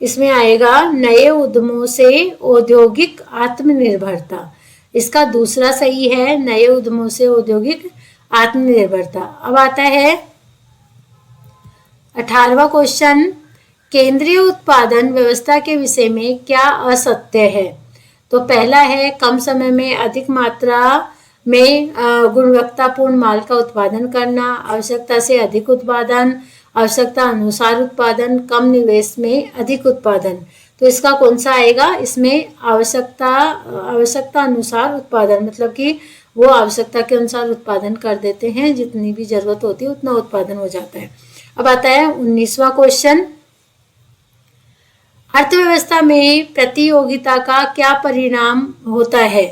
इसमें आएगा नए उद्यमों से औद्योगिक आत्मनिर्भरता। इसका दूसरा सही है नए उद्यमों से औद्योगिक आत्मनिर्भरता। अब आता है 18वां क्वेश्चन, केंद्रीय उत्पादन व्यवस्था के विषय में क्या असत्य है? तो पहला है कम समय में अधिक मात्रा में गुणवत्तापूर्ण माल का उत्पादन करना, आवश्यकता से अधिक उत्पादन, आवश्यकता अनुसार उत्पादन, कम निवेश में अधिक उत्पादन। तो इसका कौन सा आएगा? इसमें आवश्यकता अनुसार उत्पादन, मतलब कि वो आवश्यकता के अनुसार उत्पादन कर देते हैं, जितनी भी जरूरत होती है उतना उत्पादन हो जाता है। अब आता है 19वां क्वेश्चन, अर्थव्यवस्था में प्रतियोगिता का क्या परिणाम होता है?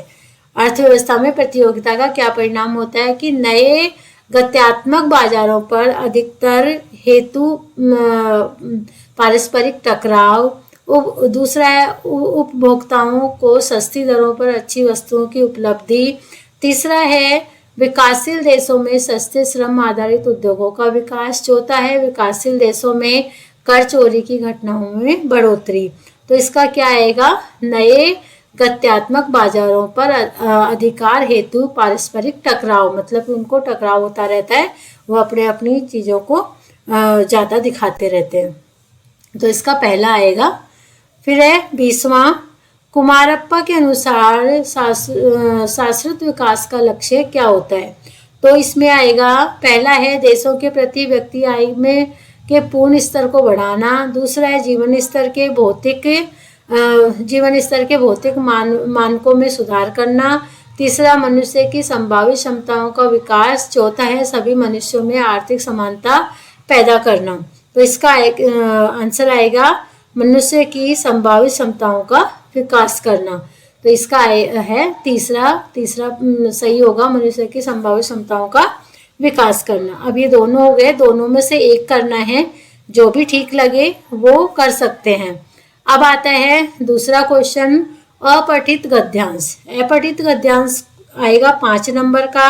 अर्थव्यवस्था में प्रतियोगिता का क्या परिणाम होता है कि नए गत्यात्मक बाजारों पर अधिकतर हेतु पारस्परिक टकराव, दूसरा है उपभोक्ताओं को सस्ती दरों पर अच्छी वस्तुओं की उपलब्धि, तीसरा है विकासशील देशों में सस्ते श्रम आधारित उद्योगों का विकास, चौथा है विकासशील देशों में कर चोरी की घटनाओं में बढ़ोतरी। तो इसका क्या आएगा? नए गत्यात्मक बाजारों पर अधिकार हेतु पारस्परिक टकराव, मतलब उनको टकराव होता रहता है, वो अपने अपनी चीज़ों को ज़्यादा दिखाते रहते हैं। तो इसका पहला आएगा। फिर है 20वां, कुमारप्पा के अनुसार शाश्वत विकास का लक्ष्य क्या होता है? तो इसमें आएगा पहला है देशों के प्रति व्यक्ति आय में के पूर्ण स्तर को बढ़ाना, दूसरा है जीवन स्तर के भौतिक मानकों में सुधार करना, तीसरा मनुष्य की संभावित क्षमताओं का विकास, चौथा है सभी मनुष्यों में आर्थिक समानता पैदा करना। तो इसका आंसर आएगा मनुष्य की संभावित क्षमताओं का विकास करना। तो इसका है तीसरा सही होगा, मनुष्य की संभावित क्षमताओं का विकास करना। अब ये दोनों हो गए, दोनों में से एक करना है, जो भी ठीक लगे वो कर सकते हैं। अब आता है दूसरा क्वेश्चन, अपठित गद्यांश। अपठित गद्यांश आएगा 5 नंबर का,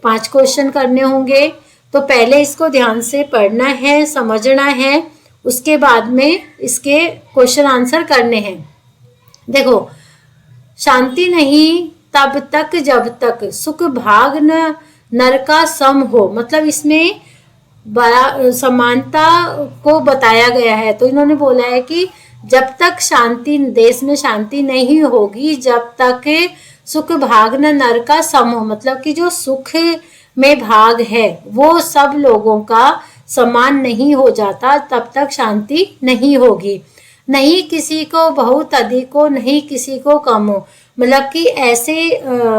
5 क्वेश्चन करने होंगे। तो पहले इसको ध्यान से पढ़ना है, समझना है, उसके बाद में इसके क्वेश्चन आंसर करने हैं। देखो, शांति नहीं तब तक जब तक सुख भाग न नर का सम हो, मतलब इसमें समानता को बताया गया है। तो इन्होंने बोला है कि जब तक शांति देश में शांति नहीं होगी, जब तक सुख भाग न नर का सम हो, मतलब कि जो सुख में भाग है वो सब लोगों का समान नहीं हो जाता, तब तक शांति नहीं होगी। नहीं किसी को बहुत अधिक हो, नहीं किसी को कम हो, मतलब कि ऐसे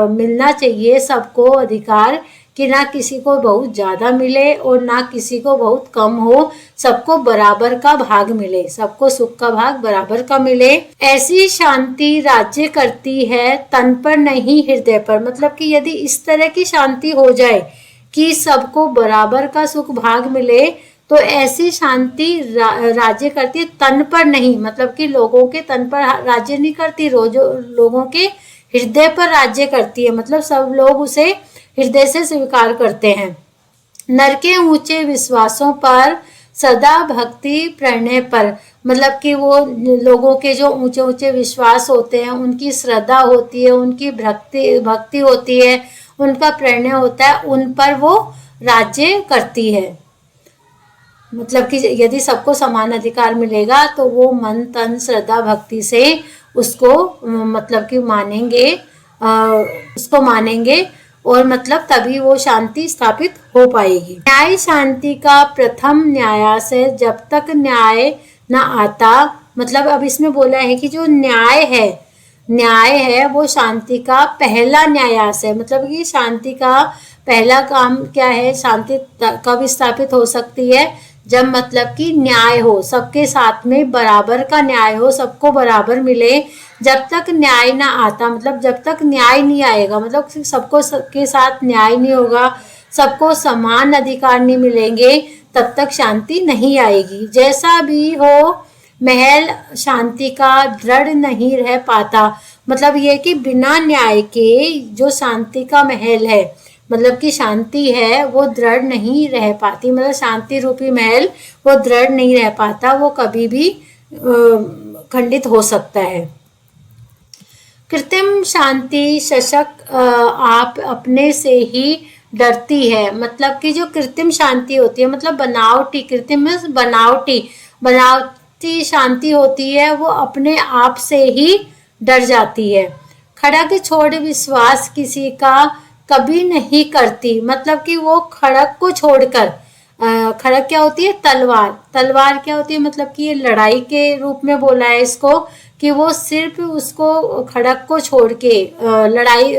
मिलना चाहिए सबको अधिकार कि ना किसी को बहुत ज़्यादा मिले और ना किसी को बहुत कम हो, सबको बराबर का भाग मिले, सबको सुख का भाग बराबर का मिले। ऐसी शांति राज्य करती है तन पर नहीं हृदय पर, मतलब कि यदि इस तरह की शांति हो जाए कि सबको बराबर का सुख भाग मिले, तो ऐसी शांति राज्य करती है तन पर नहीं, मतलब कि लोगों के तन पर राज्य नहीं करती, लोगों के हृदय पर राज्य करती है, मतलब सब लोग उसे हृदय से स्वीकार करते हैं। नर के ऊंचे विश्वासों पर सदा भक्ति प्रणय पर, मतलब कि वो लोगों के जो ऊंचे ऊंचे विश्वास होते हैं, उनकी श्रद्धा होती है, उनकी भक्ति होती है, उनका प्रणय होता है, उन पर वो राज्य करती है। मतलब कि यदि सबको समान अधिकार मिलेगा तो वो मन तन श्रद्धा भक्ति से उसको मतलब कि मानेंगे, उसको मानेंगे और मतलब तभी वो शांति स्थापित हो पाएगी। न्याय शांति का प्रथम न्यायास है, जब तक न्याय न आता, मतलब अब इसमें बोला है कि जो न्याय है वो शांति का पहला न्यायास है। मतलब कि शांति का पहला काम क्या है, शांति कब स्थापित हो सकती है, जब मतलब कि न्याय हो, सबके साथ में बराबर का न्याय हो, सबको बराबर मिले। जब तक न्याय ना आता, मतलब जब तक न्याय नहीं आएगा, मतलब सबको सबके साथ न्याय नहीं होगा, सबको समान अधिकार नहीं मिलेंगे, तब तक शांति नहीं आएगी। जैसा भी हो, महल शांति का दृढ़ नहीं रह पाता। मतलब ये कि बिना न्याय के जो शांति का महल है, मतलब कि शांति है, वो दृढ़ नहीं रह पाती। मतलब शांति रूपी महल वो दृढ़ नहीं रह पाता, वो कभी भी खंडित हो सकता है। कृत्रिम शांति सशक आप अपने से ही डरती है। मतलब कि जो कृत्रिम शांति होती है, मतलब बनावटी, कृत्रिम में बनावटी शांति होती है, वो अपने आप से ही डर जाती है। खड़ग छोड़ विश्वास किसी का कभी नहीं करती। मतलब कि वो खड़ग को छोड़कर, खड़ग क्या होती है, तलवार क्या होती है, मतलब कि ये लड़ाई के रूप में बोला है इसको, कि वो सिर्फ उसको खड़ग को छोड़ के, लड़ाई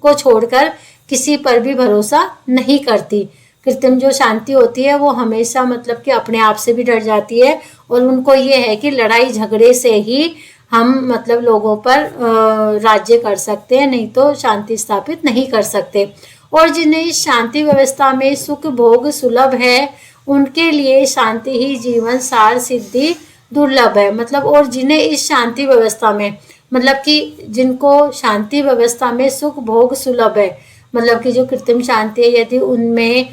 को छोड़कर किसी पर भी भरोसा नहीं करती। कृत्रिम जो शांति होती है वो हमेशा मतलब कि अपने आप से भी डर जाती है, और उनको ये है कि लड़ाई झगड़े से ही हम मतलब लोगों पर राज्य कर सकते हैं, नहीं तो शांति स्थापित नहीं कर सकते। और जिन्हें इस शांति व्यवस्था में सुख भोग सुलभ है, उनके लिए शांति ही जीवन सार सिद्धि दुर्लभ है। मतलब और जिन्हें इस शांति व्यवस्था में, मतलब कि जिनको शांति व्यवस्था में सुख भोग सुलभ है, मतलब कि जो कृत्रिम शांति है, यदि उनमें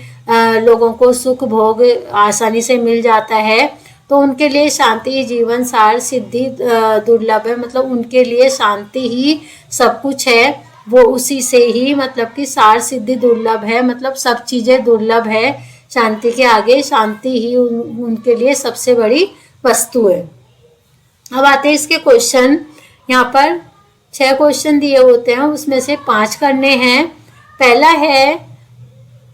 लोगों को सुख भोग आसानी से मिल जाता है, तो उनके लिए शांति ही जीवन सार सिद्धि दुर्लभ है। मतलब उनके लिए शांति ही सब कुछ है, वो उसी से ही, मतलब कि सार सिद्धि दुर्लभ है, मतलब सब चीज़ें दुर्लभ है, शांति के आगे शांति ही उनके लिए सबसे बड़ी वस्तु है। अब आते हैं इसके क्वेश्चन। यहाँ पर 6 क्वेश्चन दिए होते हैं, उसमें से 5 करने हैं। पहला है,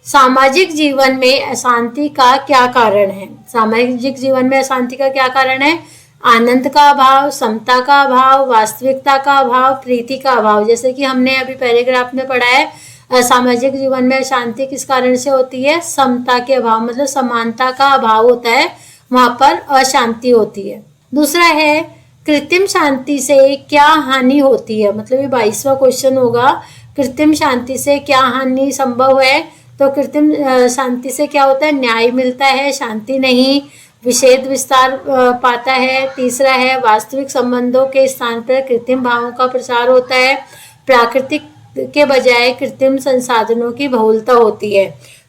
सामाजिक जीवन में अशांति का क्या कारण है। सामाजिक जीवन में अशांति का क्या कारण है? आनंद का अभाव, समता का अभाव, वास्तविकता का अभाव, प्रीति का अभाव। जैसे कि हमने अभी पैराग्राफ में पढ़ा है, सामाजिक जीवन में अशांति किस कारण से होती है? समता के अभाव, मतलब समानता का अभाव होता है, वहां पर अशांति होती है। दूसरा है, कृत्रिम शांति से क्या हानि होती है। मतलब ये 22वां क्वेश्चन होगा, कृत्रिम शांति से क्या हानि संभव है। तो कृत्रिम शांति से क्या होता है? न्याय मिलता है, शांति नहीं, विषेद विस्तार पाता है। तीसरा है, वास्तविक संबंधों के स्थान पर कृत्रिम भावों का प्रसार होता है, प्राकृतिक के बजाय कृत्रिम संसाधनों की बहुलता होती है।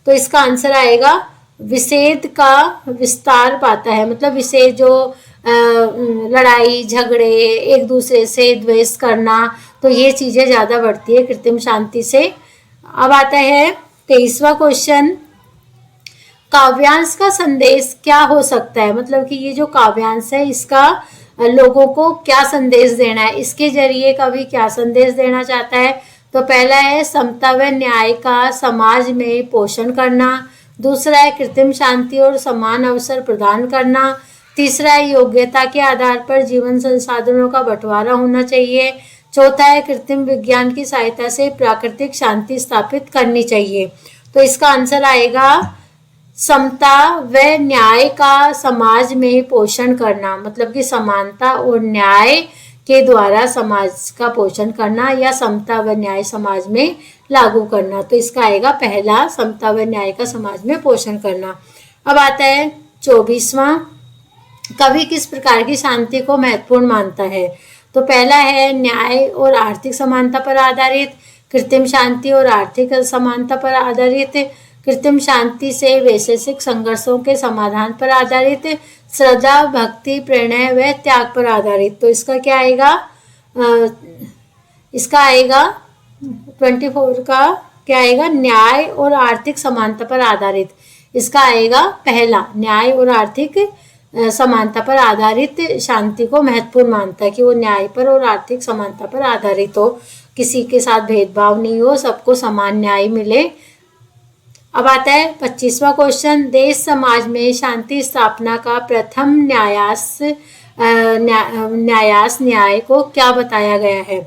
तो इसका आंसर आएगा, विषेद का विस्तार पाता है। मतलब विषेद जो लड़ाई झगड़े, एक दूसरे से द्वेष करना, तो ये चीज़ें ज़्यादा बढ़ती है कृत्रिम शांति से। अब आता है 23वां क्वेश्चन, काव्यांश का संदेश क्या हो सकता है। मतलब कि ये जो काव्यांश है, इसका लोगों को क्या संदेश देना है, इसके जरिए कवि क्या संदेश देना चाहता है। तो पहला है, समता व न्याय का समाज में पोषण करना। दूसरा है, कृत्रिम शांति और समान अवसर प्रदान करना। तीसरा है, योग्यता के आधार पर जीवन संसाधनों का बंटवारा होना चाहिए। चौथा है, कृत्रिम विज्ञान की सहायता से प्राकृतिक शांति स्थापित करनी चाहिए। तो इसका आंसर आएगा, समता व न्याय का समाज में पोषण करना। मतलब कि समानता और न्याय के द्वारा समाज का पोषण करना, या समता व न्याय समाज में लागू करना। तो इसका आएगा पहला, समता व न्याय का समाज में पोषण करना। अब आता है 24वां, कवि किस प्रकार की शांति को महत्वपूर्ण मानता है। तो पहला है, न्याय और आर्थिक समानता पर आधारित, कृत्रिम शांति और आर्थिक समानता पर आधारित, कृत्रिम शांति से वैश्विक संघर्षों के समाधान पर आधारित, श्रद्धा भक्ति प्रणय व त्याग पर आधारित। तो इसका क्या आएगा? इसका आएगा 24 का क्या आएगा? न्याय और आर्थिक समानता पर आधारित। इसका आएगा पहला, न्याय और आर्थिक समानता पर आधारित शांति को महत्वपूर्ण मानता है, कि वो न्याय पर और आर्थिक समानता पर आधारित हो। किसी के साथ भेदभाव नहीं हो, सबको समान न्याय मिले। अब आता है 25वां क्वेश्चन, देश समाज में शांति स्थापना का प्रथम न्याय को क्या बताया गया है?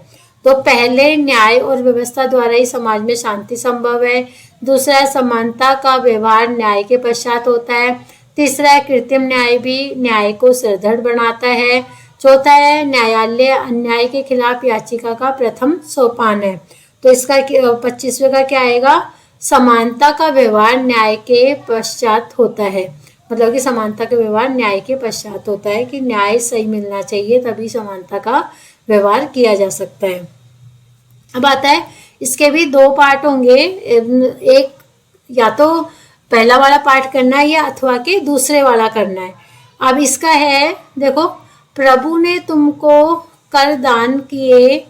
तो पहले न्याय और व्यवस्था द्वारा ही समाज में शांति संभव है। दूसरा है समानता का व्यवहार न्याय के पश्चात होता है। तीसरा है कृत्रिम न्याय भी न्याय को सुदृढ़ बनाता है। चौथा है न्यायालय अन्याय के खिलाफ याचिका का प्रथम सोपान है। तो इसका 25वें का क्या आएगा? समानता का व्यवहार न्याय के पश्चात होता है। मतलब कि समानता का व्यवहार न्याय के पश्चात होता है कि न्याय सही मिलना चाहिए, तभी समानता का व्यवहार किया जा सकता है। अब आता है, इसके भी 2 पार्ट होंगे, एक या तो पहला वाला पार्ट करना है या अथवा के दूसरे वाला करना है। अब इसका है, देखो, प्रभु ने तुमको कर दान किए,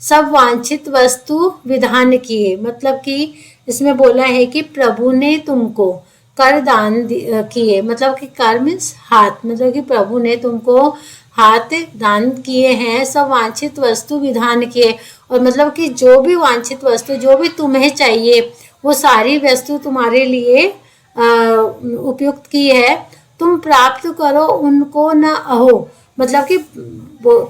सब वांछित वस्तु विधान किए। मतलब कि इसमें बोला है कि प्रभु ने तुमको कर दान किए, मतलब कि कर मीन्स हाथ, मतलब कि प्रभु ने तुमको हाथ दान किए हैं, सब वांछित वस्तु विधान किए। और मतलब कि जो भी वांछित वस्तु, जो भी तुम्हें चाहिए, वो सारी वस्तु तुम्हारे लिए उपयुक्त की है, तुम प्राप्त करो उनको न अहो। मतलब कि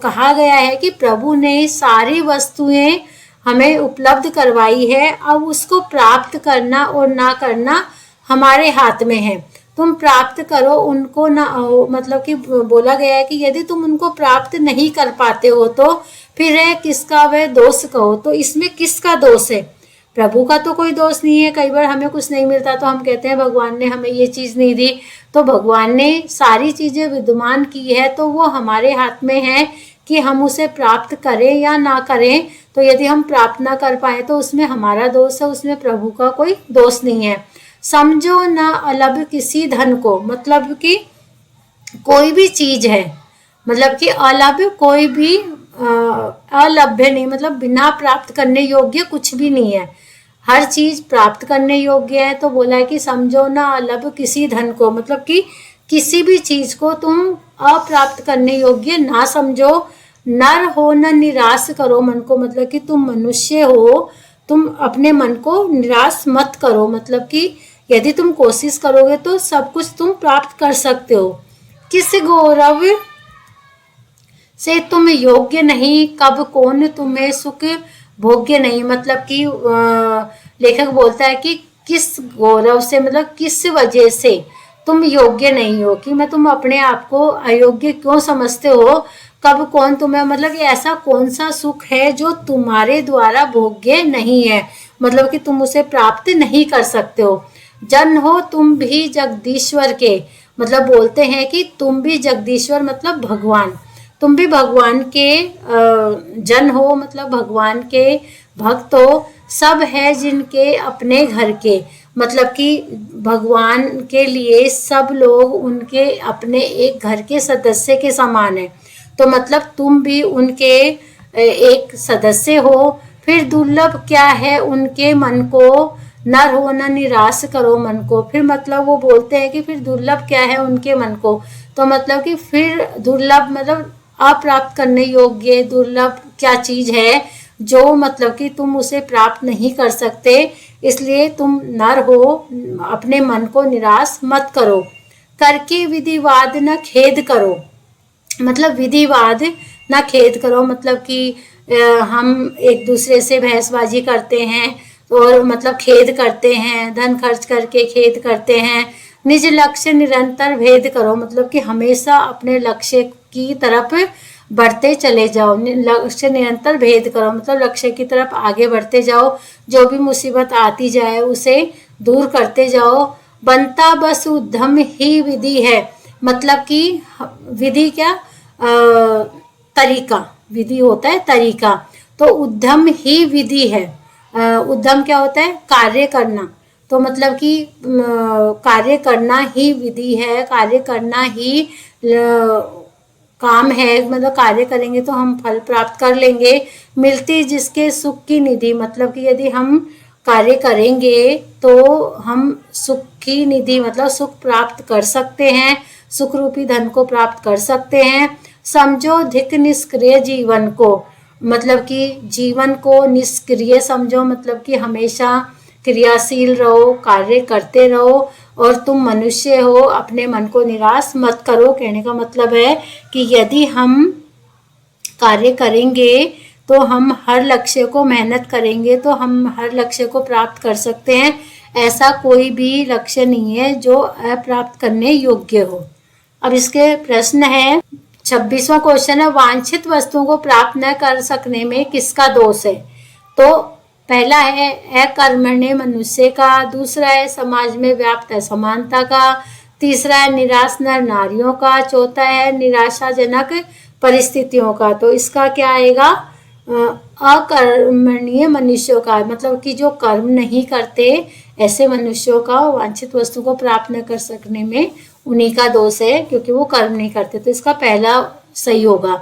कहा गया है कि प्रभु ने सारी वस्तुएं हमें उपलब्ध करवाई है, अब उसको प्राप्त करना और ना करना हमारे हाथ में है। तुम प्राप्त करो उनको ना हो, मतलब कि बोला गया है कि यदि तुम उनको प्राप्त नहीं कर पाते हो तो फिर है किसका वह दोष कहो। तो इसमें किसका दोष है? प्रभु का तो कोई दोष नहीं है। कई बार हमें कुछ नहीं मिलता तो हम कहते हैं भगवान ने हमें ये चीज़ नहीं दी, तो भगवान ने सारी चीज़ें विद्यमान की है, तो वो हमारे हाथ में है कि हम उसे प्राप्त करें या ना करें। तो यदि हम प्राप्त ना कर पाए तो उसमें हमारा दोष है, उसमें प्रभु का कोई दोष नहीं है। समझो न अलग किसी धन को, मतलब कि कोई भी चीज है, मतलब कि अलभ्य कोई भी अलभ्य नहीं, मतलब बिना प्राप्त करने योग्य कुछ भी नहीं है, हर चीज प्राप्त करने योग्य है। तो बोला है कि समझो ना अलभ्य किसी धन को, मतलब कि किसी भी चीज को तुम अप्राप्त करने योग्य ना समझो। नर हो न निराश करो मन को, मतलब कि तुम मनुष्य हो, तुम अपने मन को निराश मत करो। मतलब कि यदि तुम कोशिश करोगे तो सब कुछ तुम प्राप्त कर सकते हो। किस गौरव से तुम योग्य नहीं, कब कौन तुम्हें सुख भोग्य नहीं। मतलब कि लेखक बोलता है कि किस गौरव से, मतलब किस वजह से तुम योग्य नहीं हो, कि मैं तुम अपने आप को अयोग्य क्यों समझते हो, कब कौन तुम्हें, मतलब कि ऐसा कौन सा सुख है जो तुम्हारे द्वारा भोग्य नहीं है, मतलब कि तुम उसे प्राप्त नहीं कर सकते हो। जन हो तुम भी जगदीश्वर के, मतलब बोलते हैं कि तुम भी जगदीश्वर मतलब भगवान, तुम भी भगवान के जन हो, मतलब भगवान के भक्त हो। सब है जिनके अपने घर के, मतलब कि भगवान के लिए सब लोग उनके अपने एक घर के सदस्य के समान है। तो मतलब तुम भी उनके एक सदस्य हो। फिर दुर्लभ क्या है उनके मन को, नर हो न निराश करो मन को। फिर मतलब वो बोलते हैं कि फिर दुर्लभ क्या है उनके मन को, तो मतलब कि फिर दुर्लभ मतलब अप्राप्त करने योग्य, दुर्लभ क्या चीज है जो मतलब कि तुम उसे प्राप्त नहीं कर सकते, इसलिए तुम नर हो, अपने मन को निराश मत करो। करके विधिवाद न खेद करो, मतलब विधिवाद न खेद करो, मतलब कि हम एक दूसरे से बहसबाजी करते हैं और मतलब खेद करते हैं, धन खर्च करके खेद करते हैं। निज लक्ष्य निरंतर भेद करो, मतलब कि हमेशा अपने लक्ष्य की तरफ बढ़ते चले जाओ। लक्ष्य निरंतर भेद करो, मतलब लक्ष्य की तरफ आगे बढ़ते जाओ, जो भी मुसीबत आती जाए उसे दूर करते जाओ। बनता बस उद्यम ही विधि है, मतलब कि विधि क्या, तरीका, विधि होता है तरीका, तो उद्यम ही विधि है। उद्यम क्या होता है, कार्य करना, तो मतलब कि कार्य करना ही विधि है, कार्य करना ही काम है, मतलब कार्य करेंगे तो हम फल प्राप्त कर लेंगे। मिलती जिसके सुख की निधि, मतलब कि यदि हम कार्य करेंगे तो हम सुख की निधि मतलब सुख प्राप्त कर सकते हैं, सुख रूपी धन को प्राप्त कर सकते हैं। समझो धिक निष्क्रिय जीवन को, मतलब कि जीवन को निष्क्रिय समझो, मतलब कि हमेशा क्रियाशील रहो, कार्य करते रहो, और तुम मनुष्य हो, अपने मन को निराश मत करो। कहने का मतलब है कि यदि हम कार्य करेंगे तो हम हर लक्ष्य को, मेहनत करेंगे तो हम हर लक्ष्य को प्राप्त कर सकते हैं। ऐसा कोई भी लक्ष्य नहीं है जो अप्राप्त करने योग्य हो। अब इसके प्रश्न है, 26वां क्वेश्चन है, वांछित वस्तुओं को प्राप्त न कर सकने में किसका दोष है? तो पहला है अकर्मण्य मनुष्य का, दूसरा है समाज में व्याप्त असमानता का, तीसरा है निराश नर नारियों का, चौथा है निराशाजनक परिस्थितियों का। तो इसका क्या आएगा? अकर्मण्य मनुष्यों का, मतलब कि जो कर्म नहीं करते ऐसे मनुष्यों का वांछित वस्तु को प्राप्त न कर सकने में उन्हीं का दोष है, क्योंकि वो कर्म नहीं करते। तो इसका पहला सही होगा।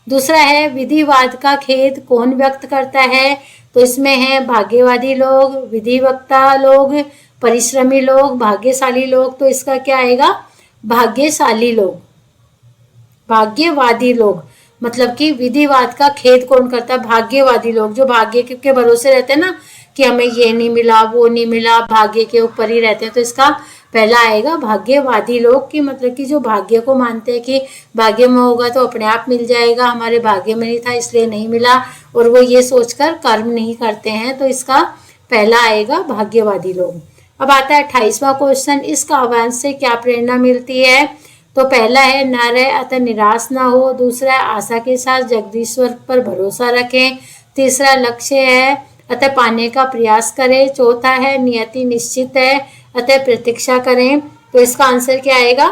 दूसरा है विधिवाद का खेद कौन व्यक्त करता है? तो इसमें है भाग्यवादी लोग, विधिवक्ता लोग, परिश्रमी लोग, भाग्यशाली लोग। तो इसका क्या आएगा? भाग्यशाली लोग, भाग्यवादी लोग। मतलब कि विधिवाद का खेद कौन करता है? भाग्यवादी लोग, जो भाग्य के भरोसे रहते हैं ना, कि हमें ये नहीं मिला, वो नहीं मिला, भाग्य के ऊपर ही रहते हैं। तो इसका पहला आएगा भाग्यवादी लोग, की मतलब कि जो भाग्य को मानते हैं कि भाग्य में होगा तो अपने आप मिल जाएगा, हमारे भाग्य में नहीं था इसलिए नहीं मिला, और वो ये सोचकर कर्म नहीं करते हैं। तो इसका पहला आएगा भाग्यवादी लोग। अब आता है 28वां क्वेश्चन, इस काव्यांश से क्या प्रेरणा मिलती है? तो पहला है न रहे अतः निराश ना हो, दूसरा है आशा के साथ जगदीश्वर पर भरोसा रखें, तीसरा लक्ष्य है अतः पाने का प्रयास करें, चौथा है नियति निश्चित है अतः प्रतीक्षा करें। तो इसका आंसर क्या आएगा?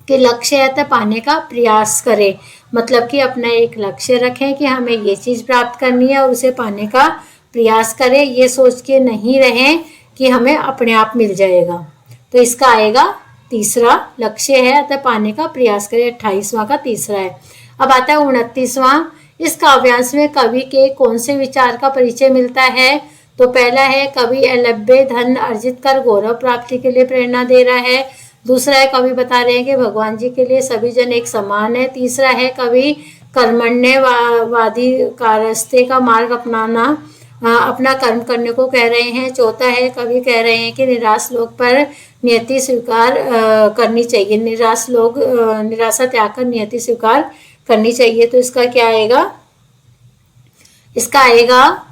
कि लक्ष्य है अतः पाने का प्रयास करें, मतलब कि अपना एक लक्ष्य रखें कि हमें ये चीज़ प्राप्त करनी है और उसे पाने का प्रयास करें, ये सोच के नहीं रहें कि हमें अपने आप मिल जाएगा। तो इसका आएगा तीसरा, लक्ष्य है अतः पाने का प्रयास करें। 28वां का तीसरा है। अब आता है 29वां, इस काव्यांश में कवि के कौन से विचार का परिचय मिलता है? तो पहला है कवि अलभ्य धन अर्जित कर गौरव प्राप्ति के लिए प्रेरणा दे रहा है, दूसरा है कवि बता रहे हैं कि भगवान जी के लिए सभी जन एक समान है, तीसरा है कवि कर्मण्यवादी का रास्ते का मार्ग अपनाना, अपना कर्म करने को कह रहे हैं, चौथा है कवि कह रहे हैं कि निराश लोग पर नियति स्वीकार करनी चाहिए, निराशा त्याग कर नियति स्वीकार करनी चाहिए। तो इसका क्या आएगा? इसका आएगा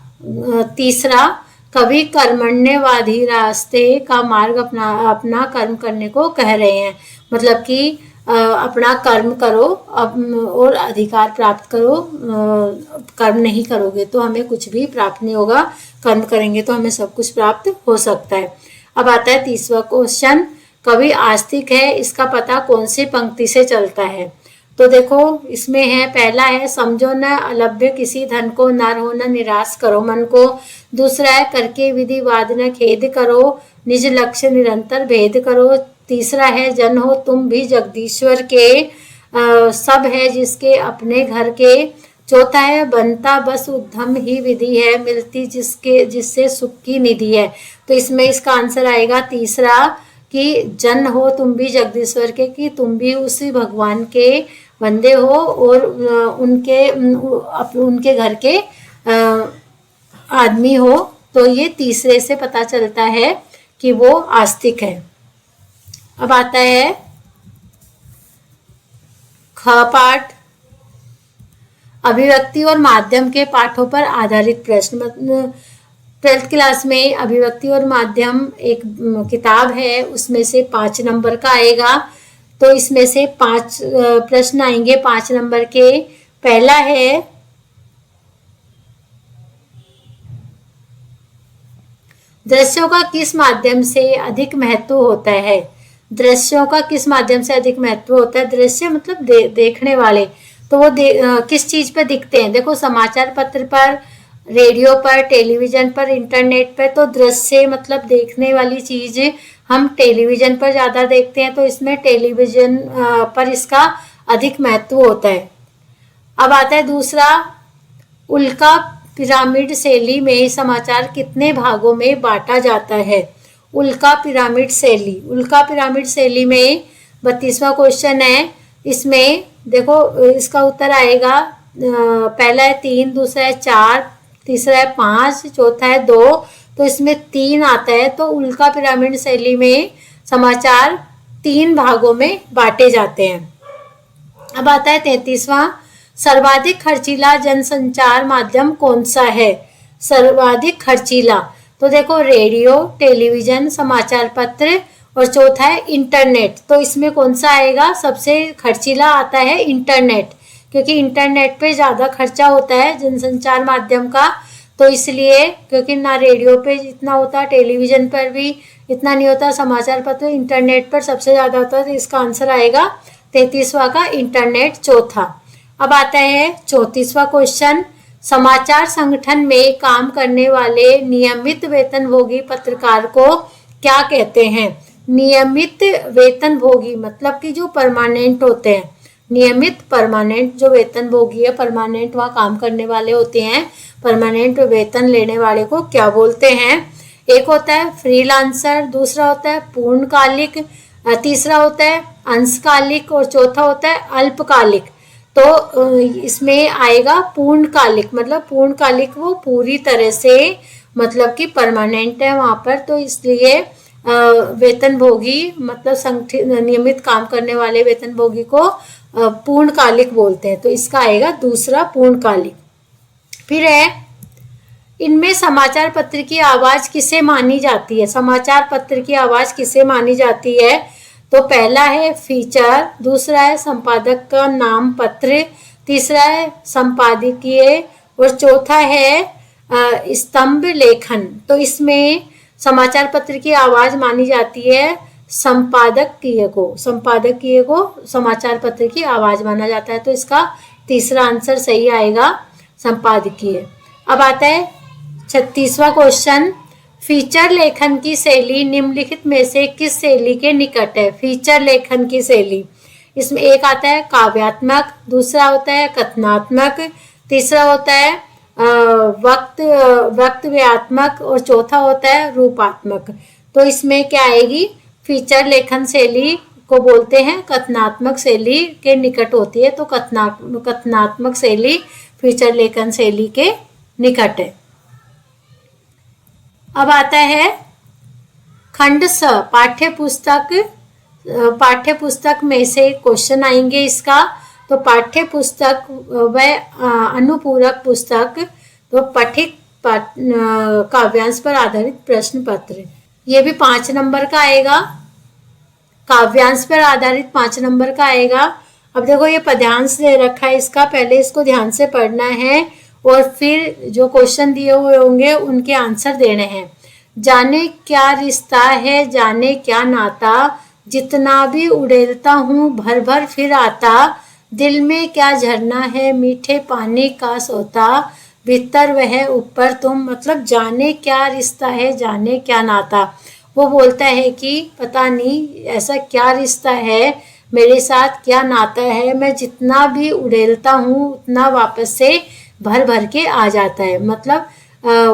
तीसरा, कवि कर्मण्यवादी रास्ते का मार्ग अपना कर्म करने को कह रहे हैं, मतलब कि अपना कर्म करो और अधिकार प्राप्त करो। कर्म नहीं करोगे तो हमें कुछ भी प्राप्त नहीं होगा, कर्म करेंगे तो हमें सब कुछ प्राप्त हो सकता है। अब आता है 30वां क्वेश्चन, कवि आस्तिक है, इसका पता कौन सी पंक्ति से चलता है? तो देखो इसमें है, पहला है समझो न अलभ्य किसी धन को, न रहो न निराश करो मन को, दूसरा है करके विधिवाद न खेद करो, निज लक्ष्य निरंतर भेद करो, तीसरा है जन हो तुम भी जगदीश्वर के, सब है जिसके अपने घर के, चौथा है बनता बस उद्यम ही विधि है, मिलती जिससे सुख की निधि है। तो इसमें इसका आंसर आएगा तीसरा, कि जन हो तुम भी जगदीश्वर के, कि तुम भी उसी भगवान के बंदे हो और उनके घर के आदमी हो। तो ये तीसरे से पता चलता है कि वो आस्तिक है। अब आता है ख पाठ, अभिव्यक्ति और माध्यम के पाठों पर आधारित प्रश्न। 12th क्लास में अभिव्यक्ति और माध्यम एक किताब है, उसमें से 5 नंबर का आएगा। तो इसमें से 5 प्रश्न आएंगे 5 नंबर के। पहला है दृश्यों का किस माध्यम से अधिक महत्व होता है? दृश्यों का किस माध्यम से अधिक महत्व होता है? दृश्य मतलब देखने वाले, तो वो किस चीज पर दिखते हैं? देखो समाचार पत्र पर, रेडियो पर, टेलीविजन पर, इंटरनेट पर। तो दृश्य मतलब देखने वाली चीज हम टेलीविजन पर ज्यादा देखते हैं, तो इसमें टेलीविजन पर इसका अधिक महत्व होता है। अब आता है दूसरा, उल्का पिरामिड शैली में समाचार कितने भागों में बांटा जाता है? उल्का पिरामिड शैली में 32वां क्वेश्चन है। इसमें देखो इसका उत्तर आएगा पहला है 3, दूसरा है 4, तीसरा है 5, चौथा है 2, तो इसमें 3 आता है। तो उल्का पिरामिड शैली में समाचार 3 भागों में बांटे जाते हैं। अब आता है 33वां, सर्वाधिक खर्चीला जनसंचार माध्यम कौन सा है? सर्वाधिक खर्चीला, तो देखो रेडियो, टेलीविजन, समाचार पत्र और चौथा है इंटरनेट। तो इसमें कौन सा आएगा? सबसे खर्चीला आता है इंटरनेट, क्योंकि इंटरनेट पे ज़्यादा खर्चा होता है जनसंचार माध्यम का। तो इसलिए, क्योंकि ना रेडियो पे इतना होता, टेलीविजन पर भी इतना नहीं होता, समाचार पत्र इंटरनेट पर सबसे ज़्यादा होता है। तो इसका आंसर आएगा 33वां का इंटरनेट, चौथा। अब आता है 34वां क्वेश्चन, समाचार संगठन में काम करने वाले नियमित वेतनभोगी पत्रकार को क्या कहते हैं? नियमित वेतनभोगी मतलब कि जो परमानेंट होते हैं, नियमित परमानेंट, जो वेतनभोगी है, परमानेंट वहाँ काम करने वाले होते हैं, परमानेंट वेतन लेने वाले को क्या बोलते हैं? एक होता है फ्रीलांसर, दूसरा होता है पूर्णकालिक, तीसरा होता है अंशकालिक और चौथा होता है अल्पकालिक। तो इसमें आएगा पूर्णकालिक, मतलब पूर्णकालिक वो पूरी तरह से मतलब कि परमानेंट है वहाँ पर, तो इसलिए वेतनभोगी मतलब नियमित काम करने वाले वेतनभोगी को पूर्णकालिक बोलते हैं। तो इसका आएगा दूसरा पूर्णकालिक। फिर है, इनमें समाचार पत्र की आवाज़ किसे मानी जाती है? समाचार पत्र की आवाज़ किसे मानी जाती है? तो पहला है फीचर, दूसरा है संपादक का नाम पत्र, तीसरा है संपादकीय और चौथा है स्तंभ लेखन। तो इसमें समाचार पत्र की आवाज़ मानी जाती है संपादकीय को, संपादकीय को समाचार पत्र की आवाज़ माना जाता है। तो इसका तीसरा आंसर सही आएगा, संपादकीय। अब आता है 36वां क्वेश्चन, फीचर लेखन की शैली निम्नलिखित में से किस शैली के निकट है? फीचर लेखन की शैली, इसमें एक आता है काव्यात्मक, दूसरा होता है कथनात्मक, तीसरा होता है वक्तव्यात्मक और चौथा होता है रूपात्मक। तो इसमें क्या आएगी? फीचर लेखन शैली को बोलते हैं कथनात्मक शैली के निकट होती है। तो कथनात्मक शैली फीचर लेखन शैली के निकट है। अब आता है खंड स, पाठ्य पुस्तक में से क्वेश्चन आएंगे इसका। तो पाठ्य पुस्तक व अनुपूरक पुस्तक, तो पठित काव्यांश पर आधारित प्रश्न पत्र, ये भी 5 नंबर का आएगा, काव्यांश पर आधारित 5 नंबर का आएगा। अब देखो ये पद्यांश दे रखा है इसका, पहले इसको ध्यान से पढ़ना है और फिर जो क्वेश्चन दिए हुए होंगे उनके आंसर देने हैं। जाने क्या रिश्ता है, जाने क्या नाता, जितना भी उड़ेलता हूँ भर भर फिर आता, दिल में क्या झरना है मीठे पानी का सोता, भीतर वह ऊपर तुम। मतलब जाने क्या रिश्ता है, जाने क्या नाता, वो बोलता है कि पता नहीं ऐसा क्या रिश्ता है मेरे साथ, क्या नाता है, मैं जितना भी उड़ेलता हूँ उतना वापस से भर भर के आ जाता है। मतलब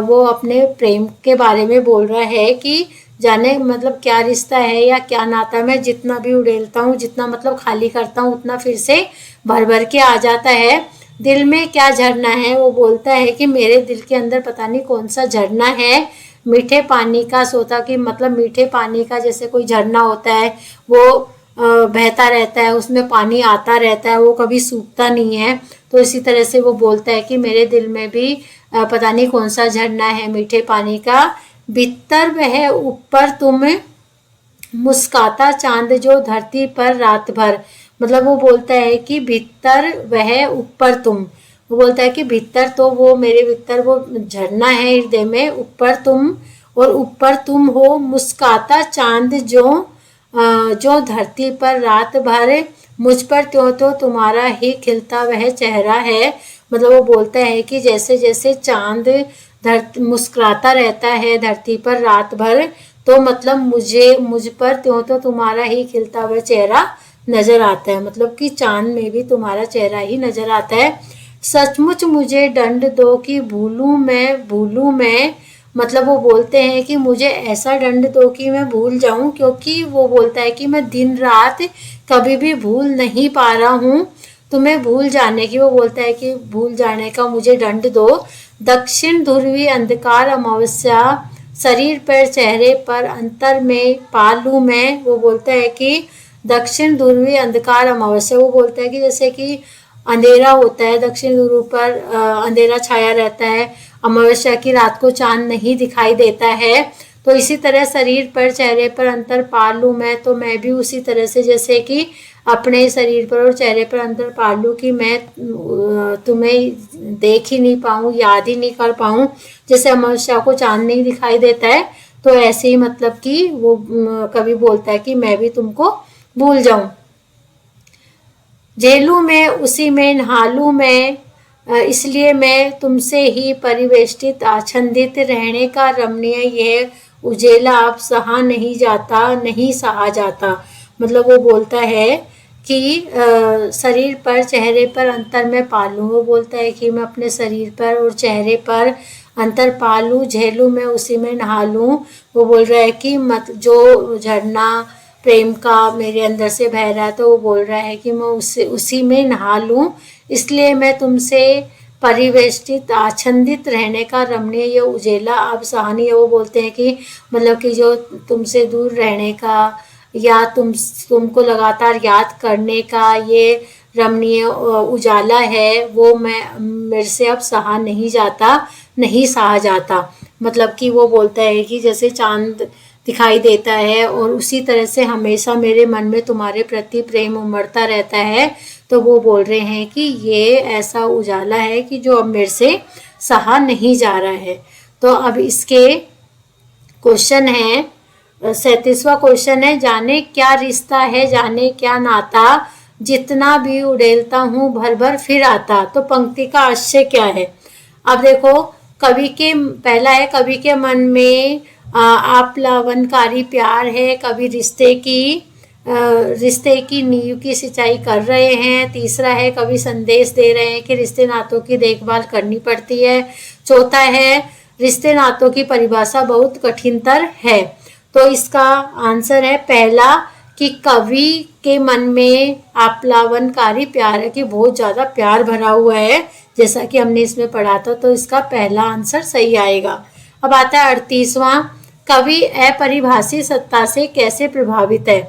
वो अपने प्रेम के बारे में बोल रहा है कि जाने मतलब क्या रिश्ता है या क्या नाता, मैं जितना भी उड़ेलता हूँ, जितना मतलब खाली करता हूँ उतना फिर से भर भर के आ जाता है। दिल में क्या झरना है, वो बोलता है कि मेरे दिल के अंदर पता नहीं कौन सा झरना है, मीठे पानी का सोता, कि मतलब मीठे पानी का जैसे कोई झरना होता है वो बहता रहता है, उसमें पानी आता रहता है, वो कभी सूखता नहीं है। तो इसी तरह से वो बोलता है कि मेरे दिल में भी पता नहीं कौन सा झरना है मीठे पानी का, भीतर वह ऊपर तुम, मुस्काता चांद जो धरती पर रात भर। मतलब वो बोलता है कि भीतर वह ऊपर तुम, वो बोलता है कि भीतर तो वो मेरे भीतर वो झरना है हृदय में, ऊपर तुम और ऊपर तुम हो, मुस्काता चांद जो धरती पर रात भर, मुझ पर त्यों तो तुम्हारा ही खिलता वह चेहरा है। मतलब वो बोलता है कि जैसे जैसे चांद मुस्कुराता रहता है धरती पर रात भर, तो मतलब मुझ पर त्यों तो तुम्हारा ही खिलता हुआ चेहरा नजर आता है। मतलब कि चांद में भी तुम्हारा चेहरा ही नजर आता है। सचमुच मुझे दंड दो कि भूलूं मैं। मतलब वो बोलते हैं कि मुझे ऐसा दंड दो कि मैं भूल जाऊं, क्योंकि वो बोलता है कि मैं दिन रात कभी भी भूल नहीं पा रहा हूँ। तुम्हें भूल जाने की, वो बोलता है कि भूल जाने का मुझे दंड दो। दक्षिण ध्रुवी अंधकार अमावस्या, शरीर पर चेहरे पर अंतर में पालू मैं, वो बोलता है कि दक्षिण ध्रुवी अंधकार अमावस्या, वो बोलता है कि जैसे कि अंधेरा होता है, दक्षिण ध्रुव पर अंधेरा छाया रहता है, अमावस्या की रात को चांद नहीं दिखाई देता है, तो इसी तरह शरीर पर चेहरे पर अंतर पाल लूँ मैं, तो मैं भी उसी तरह से जैसे कि अपने शरीर पर और चेहरे पर अंतर पाल लूँ कि मैं तुम्हें देख ही नहीं पाऊँ, याद ही नहीं कर पाऊँ, जैसे अमावस्या को चांद नहीं दिखाई देता है, तो ऐसे ही मतलब कि वो कवि बोलता है कि मैं भी तुमको भूल जाऊं। झेलूं मैं उसी में नहालूं मैं, इसलिए मैं तुमसे ही परिवेष्टित आच्छादित रहने का रमणीय यह उजेला अब सहा नहीं जाता, नहीं सहा जाता। मतलब वो बोलता है कि शरीर पर चेहरे पर अंतर में पालूं, वो बोलता है कि मैं अपने शरीर पर और चेहरे पर अंतर पालूं, झेलूं मैं उसी में नहा लूं। वो बोल रहा है कि मत जो झरना प्रेम का मेरे अंदर से बह रहा है, तो वो बोल रहा है कि मैं उसी में नहा लूं, इसलिए मैं तुमसे परिवेष्टित आच्छादित रहने का रमणीय ये उजेला अब सहानी है। वो बोलते हैं कि मतलब कि जो तुमसे दूर रहने का या तुमको लगातार याद करने का ये रमणीय उजाला है, वो मेरे से अब सहा नहीं जाता, नहीं सहा जाता। मतलब कि वो बोलता है कि जैसे चांद दिखाई देता है और उसी तरह से हमेशा मेरे मन में तुम्हारे प्रति प्रेम उमड़ता रहता है, तो वो बोल रहे हैं कि ये ऐसा उजाला है कि जो अब मेरे से सहा नहीं जा रहा है। तो अब इसके क्वेश्चन है, 37वां क्वेश्चन है, जाने क्या रिश्ता है जाने क्या नाता, जितना भी उड़ेलता हूँ भर भर फिर आता। तो पंक्ति का आशय क्या है? अब देखो, कवि के पहला है, कवि के मन में आप्लावनकारी प्यार है, कवि रिश्ते की नींव की सिंचाई कर रहे हैं। तीसरा है, कवि संदेश दे रहे हैं कि रिश्ते नातों की देखभाल करनी पड़ती है। चौथा है, रिश्ते नातों की परिभाषा बहुत कठिनतर है। तो इसका आंसर है पहला, कि कवि के मन में आप्लावनकारी प्यार है, कि बहुत ज़्यादा प्यार भरा हुआ है, जैसा कि हमने इसमें पढ़ा था, तो इसका पहला आंसर सही आएगा। अब आता है 38वां, कवि अपरिभाषित सत्ता से कैसे प्रभावित है।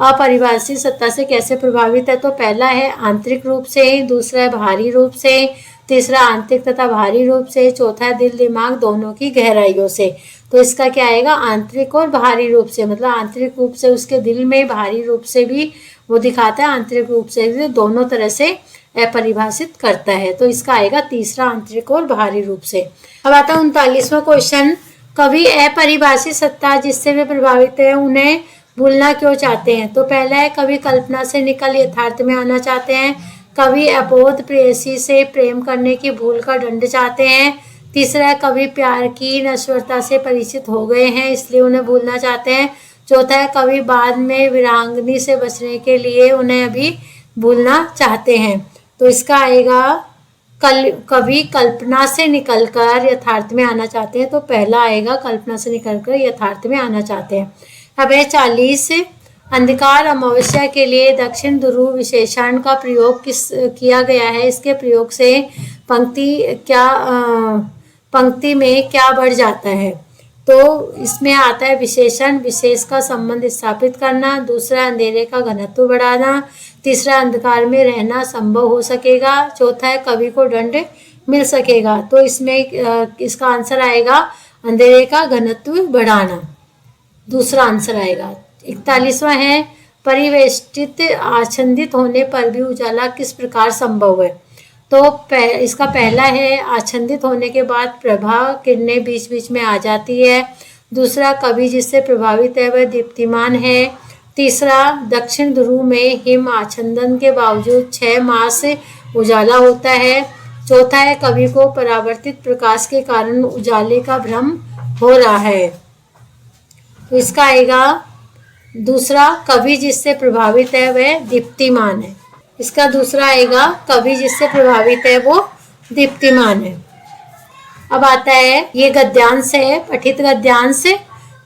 अपरिभाषित सत्ता से कैसे प्रभावित है? तो पहला है आंतरिक रूप से, दूसरा है बाहरी रूप से, तीसरा आंतरिक तथा बाहरी रूप से, चौथा है दिल दिमाग दोनों की गहराइयों से। तो इसका क्या आएगा? आंतरिक और बाहरी रूप से। मतलब आंतरिक रूप से उसके दिल में, बाहरी रूप से भी वो दिखाता है, आंतरिक रूप से भी, दोनों तरह से अपरिभाषित करता है। तो इसका आएगा तीसरा, आंतरिक और बाहरी रूप से। अब आता है 39वां क्वेश्चन, कवि अपरिभाषित सत्ता जिससे वे प्रभावित है उन्हें भूलना क्यों चाहते हैं। तो पहला है, कवि कल्पना से निकल यथार्थ में आना चाहते हैं। कवि अबोध प्रेयसी से प्रेम करने की भूल का दंड चाहते हैं। तीसरा है, कवि प्यार की नश्वरता से परिचित हो गए हैं इसलिए उन्हें भूलना चाहते हैं। चौथा है, कवि बाद में वीरांगनी से बचने के लिए उन्हें अभी भूलना चाहते हैं। तो इसका आएगा, कवि कल्पना से निकलकर यथार्थ में आना चाहते हैं। तो पहला आएगा, कल्पना से निकलकर यथार्थ में आना चाहते हैं। अब है 40, अंधकार अमावस्या के लिए दक्षिण ध्रुव विशेषण का प्रयोग किया गया है। इसके प्रयोग से पंक्ति में क्या बढ़ जाता है। तो इसमें आता है विशेषण, विशेष का संबंध स्थापित करना। दूसरा, अंधेरे का घनत्व बढ़ाना। तीसरा, अंधकार में रहना संभव हो सकेगा। चौथा है, कवि को दंड मिल सकेगा। तो इसमें इसका आंसर आएगा अंधेरे का घनत्व बढ़ाना, दूसरा आंसर आएगा। 41वां है, परिवेष्टित आच्छादित होने पर भी उजाला किस प्रकार संभव है। तो इसका पहला है, आच्छादित होने के बाद प्रभा किरणें बीच बीच में आ जाती है। दूसरा, कवि जिससे प्रभावित है वह दीप्तिमान है। तीसरा, दक्षिण ध्रुव में हिम आच्छादन के बावजूद 6 मास उजाला होता है। चौथा है, कवि को परावर्तित प्रकाश के कारण उजाले का भ्रम हो रहा है। तो इसका आएगा दूसरा, कवि जिससे प्रभावित है वह दीप्तिमान है। इसका दूसरा आएगा, कवि जिससे प्रभावित है वो दीप्तिमान है। अब आता है, ये गद्यांश है, पठित गद्यांश,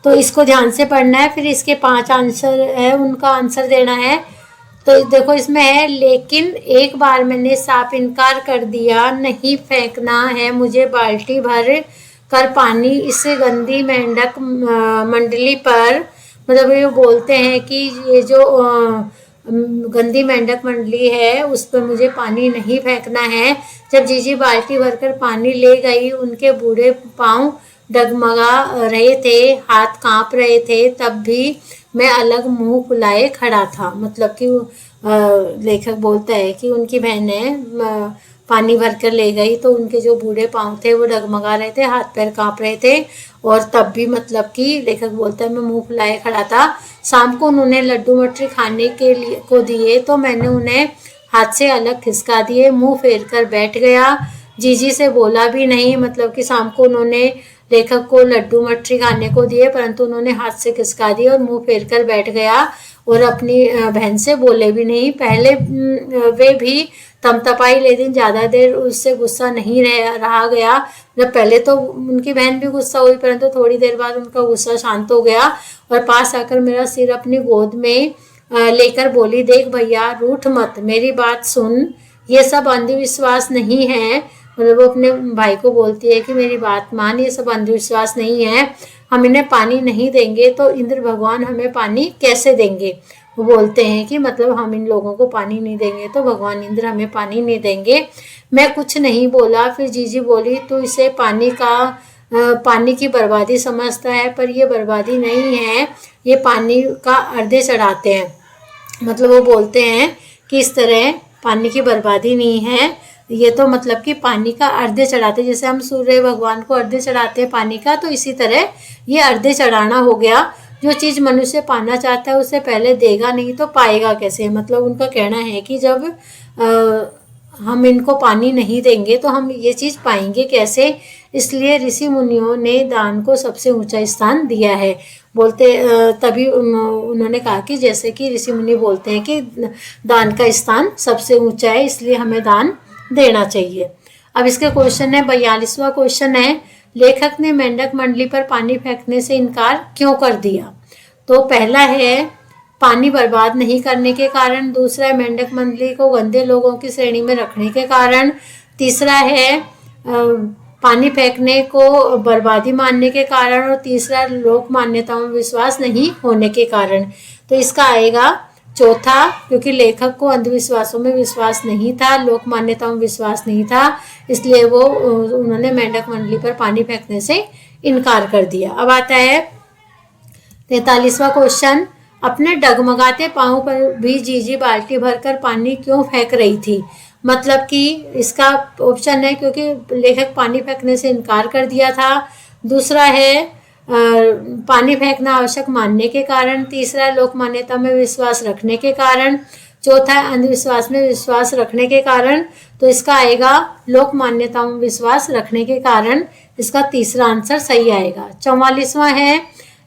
तो इसको ध्यान से पढ़ना है। फिर इसके 5 आंसर है, उनका आंसर देना है। तो देखो इसमें है, लेकिन एक बार मैंने साफ इनकार कर दिया, नहीं फेंकना है मुझे बाल्टी भर कर पानी इस गंदी मेंढक मंडली पर। मतलब ये बोलते हैं कि ये जो गंदी मेंढक मंडली है उस पर मुझे पानी नहीं फेंकना है। जब जीजी बाल्टी भरकर पानी ले गई, उनके बूढ़े पाँव डगमगा रहे थे, हाथ कांप रहे थे, तब भी मैं अलग मुंह फुलाए खड़ा था। मतलब कि लेखक बोलता है कि उनकी बहनें पानी भर कर ले गई तो उनके जो बूढ़े पाँव थे वो डगमगा रहे थे, हाथ पैर कांप रहे थे, और तब भी मतलब कि लेखक बोलता है मैं मुंह फुलाए खड़ा था। शाम को उन्होंने लड्डू मटरी खाने के लिए को दिए तो मैंने उन्हें हाथ से अलग खिसका दिए, मुंह फेर कर बैठ गया, जीजी से बोला भी नहीं। मतलब कि शाम को उन्होंने लेखक को लड्डू मटरी खाने को दिए परंतु उन्होंने हाथ से खिसका दिए और मुंह फेर कर बैठ गया, और अपनी बहन से बोले भी नहीं। पहले वे भी तमतपाई, लेकिन ज़्यादा देर उससे गुस्सा नहीं रहा गया। जब पहले तो उनकी बहन भी गुस्सा हुई परंतु थोड़ी देर बाद उनका गुस्सा शांत हो गया और पास आकर मेरा सिर अपनी गोद में लेकर बोली, देख भैया रूठ मत, मेरी बात सुन, ये सब अंधविश्वास नहीं है। मतलब वो अपने भाई को बोलती है कि मेरी बात मान, ये सब अंधविश्वास नहीं है, हम इन्हें पानी नहीं देंगे तो इंद्र भगवान हमें पानी कैसे देंगे। वो बोलते हैं कि मतलब हम इन लोगों को पानी नहीं देंगे तो भगवान इंद्र हमें पानी नहीं देंगे। मैं कुछ नहीं बोला। फिर जीजी बोली, तू इसे पानी की बर्बादी समझता है, पर ये बर्बादी नहीं है, ये पानी का अर्धे चढ़ाते हैं। मतलब वो बोलते हैं कि इस तरह पानी की बर्बादी नहीं है, ये तो मतलब कि पानी का अर्धे चढ़ाते, जैसे हम सूर्य भगवान को अर्धे चढ़ाते हैं पानी का, तो इसी तरह ये अर्धे चढ़ाना हो गया। जो चीज़ मनुष्य पाना चाहता है उसे पहले देगा नहीं तो पाएगा कैसे। मतलब उनका कहना है कि जब हम इनको पानी नहीं देंगे तो हम ये चीज़ पाएंगे कैसे। इसलिए ऋषि मुनियों ने दान को सबसे ऊंचा स्थान दिया है। बोलते तभी उन्होंने कहा कि जैसे कि ऋषि मुनि बोलते हैं कि दान का स्थान सबसे ऊंचा है, इसलिए हमें दान देना चाहिए। अब इसके क्वेश्चन है, 42वां क्वेश्चन है, लेखक ने मेंढक मंडली पर पानी फेंकने से इनकार क्यों कर दिया। तो पहला है पानी बर्बाद नहीं करने के कारण, दूसरा है मेंढक मंडली को गंदे लोगों की श्रेणी में रखने के कारण, तीसरा है पानी फेंकने को बर्बादी मानने के कारण, और तीसरा लोक मान्यताओं में विश्वास नहीं होने के कारण। तो इसका आएगा चौथा, क्योंकि लेखक को अंधविश्वासों में विश्वास नहीं था, लोक मान्यताओं में विश्वास नहीं था, इसलिए उन्होंने मेंढक मंडली पर पानी फेंकने से इनकार कर दिया। अब आता है 43वां क्वेश्चन, अपने डगमगाते पाँव पर भी जीजी बाल्टी भरकर पानी क्यों फेंक रही थी। मतलब कि इसका ऑप्शन है क्योंकि लेखक पानी फेंकने से इनकार कर दिया था, दूसरा है पानी फेंकना आवश्यक मानने के कारण, तीसरा लोक मान्यता में विश्वास रखने के कारण, चौथा अंधविश्वास में विश्वास रखने के कारण। तो इसका आएगा लोक मान्यताओं में विश्वास रखने के कारण, इसका तीसरा आंसर सही आएगा। 44वां है,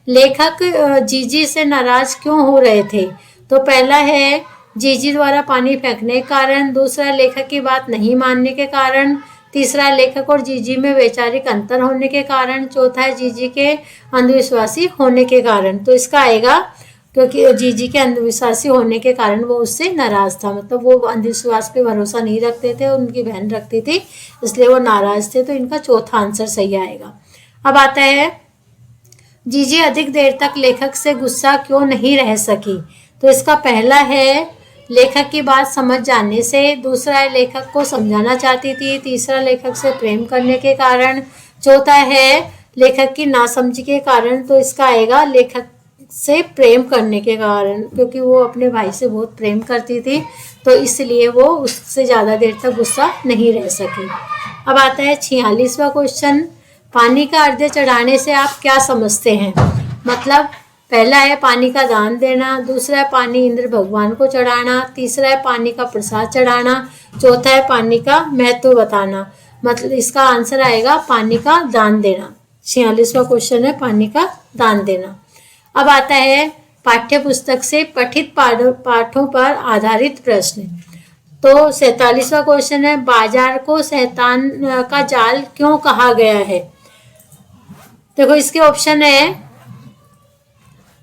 लेखक जीजी से नाराज क्यों हो रहे थे। तो पहला है जीजी द्वारा पानी फेंकने के कारण, दूसरा लेखक की बात नहीं मानने के कारण, तीसरा लेखक और जीजी में वैचारिक अंतर होने के कारण, चौथा है जीजी के अंधविश्वासी होने के कारण। तो इसका आएगा क्योंकि जीजी के अंधविश्वासी होने के कारण वो उससे नाराज था। मतलब वो अंधविश्वास पे भरोसा नहीं रखते थे, उनकी बहन रखती थी, इसलिए वो नाराज थे। तो इनका चौथा आंसर सही आएगा। अब आता है जीजी अधिक देर तक लेखक से गुस्सा क्यों नहीं रह सकी। तो इसका पहला है लेखक की बात समझ जाने से, दूसरा है लेखक को समझाना चाहती थी, तीसरा लेखक से प्रेम करने के कारण, चौथा है लेखक की नासमझी के कारण। तो इसका आएगा लेखक से प्रेम करने के कारण, क्योंकि वो अपने भाई से बहुत प्रेम करती थी तो इसलिए वो उससे ज़्यादा देर तक गुस्सा नहीं रह सकी। अब आता है 46वां क्वेश्चन, पानी का अर्घ्य चढ़ाने से आप क्या समझते हैं। मतलब पहला है पानी का दान देना, दूसरा है पानी इंद्र भगवान को चढ़ाना, तीसरा है पानी का प्रसाद चढ़ाना, चौथा है पानी का महत्व बताना। मतलब इसका आंसर आएगा पानी का दान देना। 46वां क्वेश्चन है पानी का दान देना। अब आता है पाठ्य पुस्तक से पठित पाठों पर आधारित प्रश्न। तो 47वां क्वेश्चन है, बाजार को शैतान का जाल क्यों कहा गया है। देखो इसके ऑप्शन है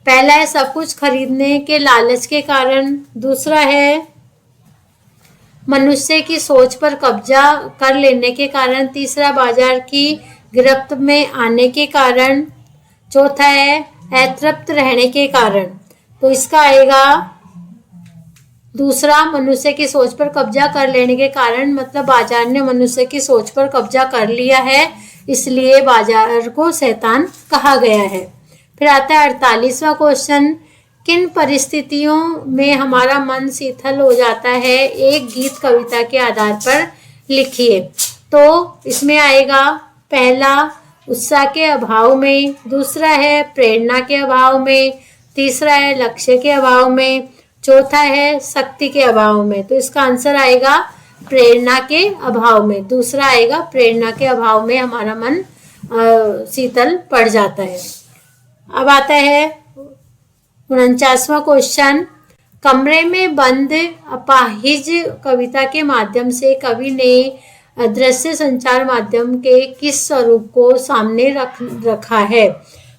पहला है सब कुछ खरीदने के लालच के कारण, दूसरा है मनुष्य की सोच पर कब्जा कर लेने के कारण, तीसरा बाजार की गिरफ्त में आने के कारण, चौथा है अतृप्त रहने के कारण। तो इसका आएगा दूसरा, मनुष्य की सोच पर कब्जा कर लेने के कारण, मतलब बाजार ने मनुष्य की सोच पर कब्जा कर लिया है, इसलिए बाजार को शैतान कहा गया है। फिर आता है 48वां क्वेश्चन, किन परिस्थितियों में हमारा मन शीतल हो जाता है, एक गीत कविता के आधार पर लिखिए। तो इसमें आएगा पहला उत्साह के अभाव में, दूसरा है प्रेरणा के अभाव में, तीसरा है लक्ष्य के अभाव में, चौथा है शक्ति के अभाव में। तो इसका आंसर आएगा प्रेरणा के अभाव में, दूसरा आएगा प्रेरणा के अभाव में हमारा मन शीतल पड़ जाता है। अब आता है 49वां क्वेश्चन, कमरे में बंद अपाहिज कविता के माध्यम से कवि ने दृश्य संचार माध्यम के किस स्वरूप को सामने रखा है।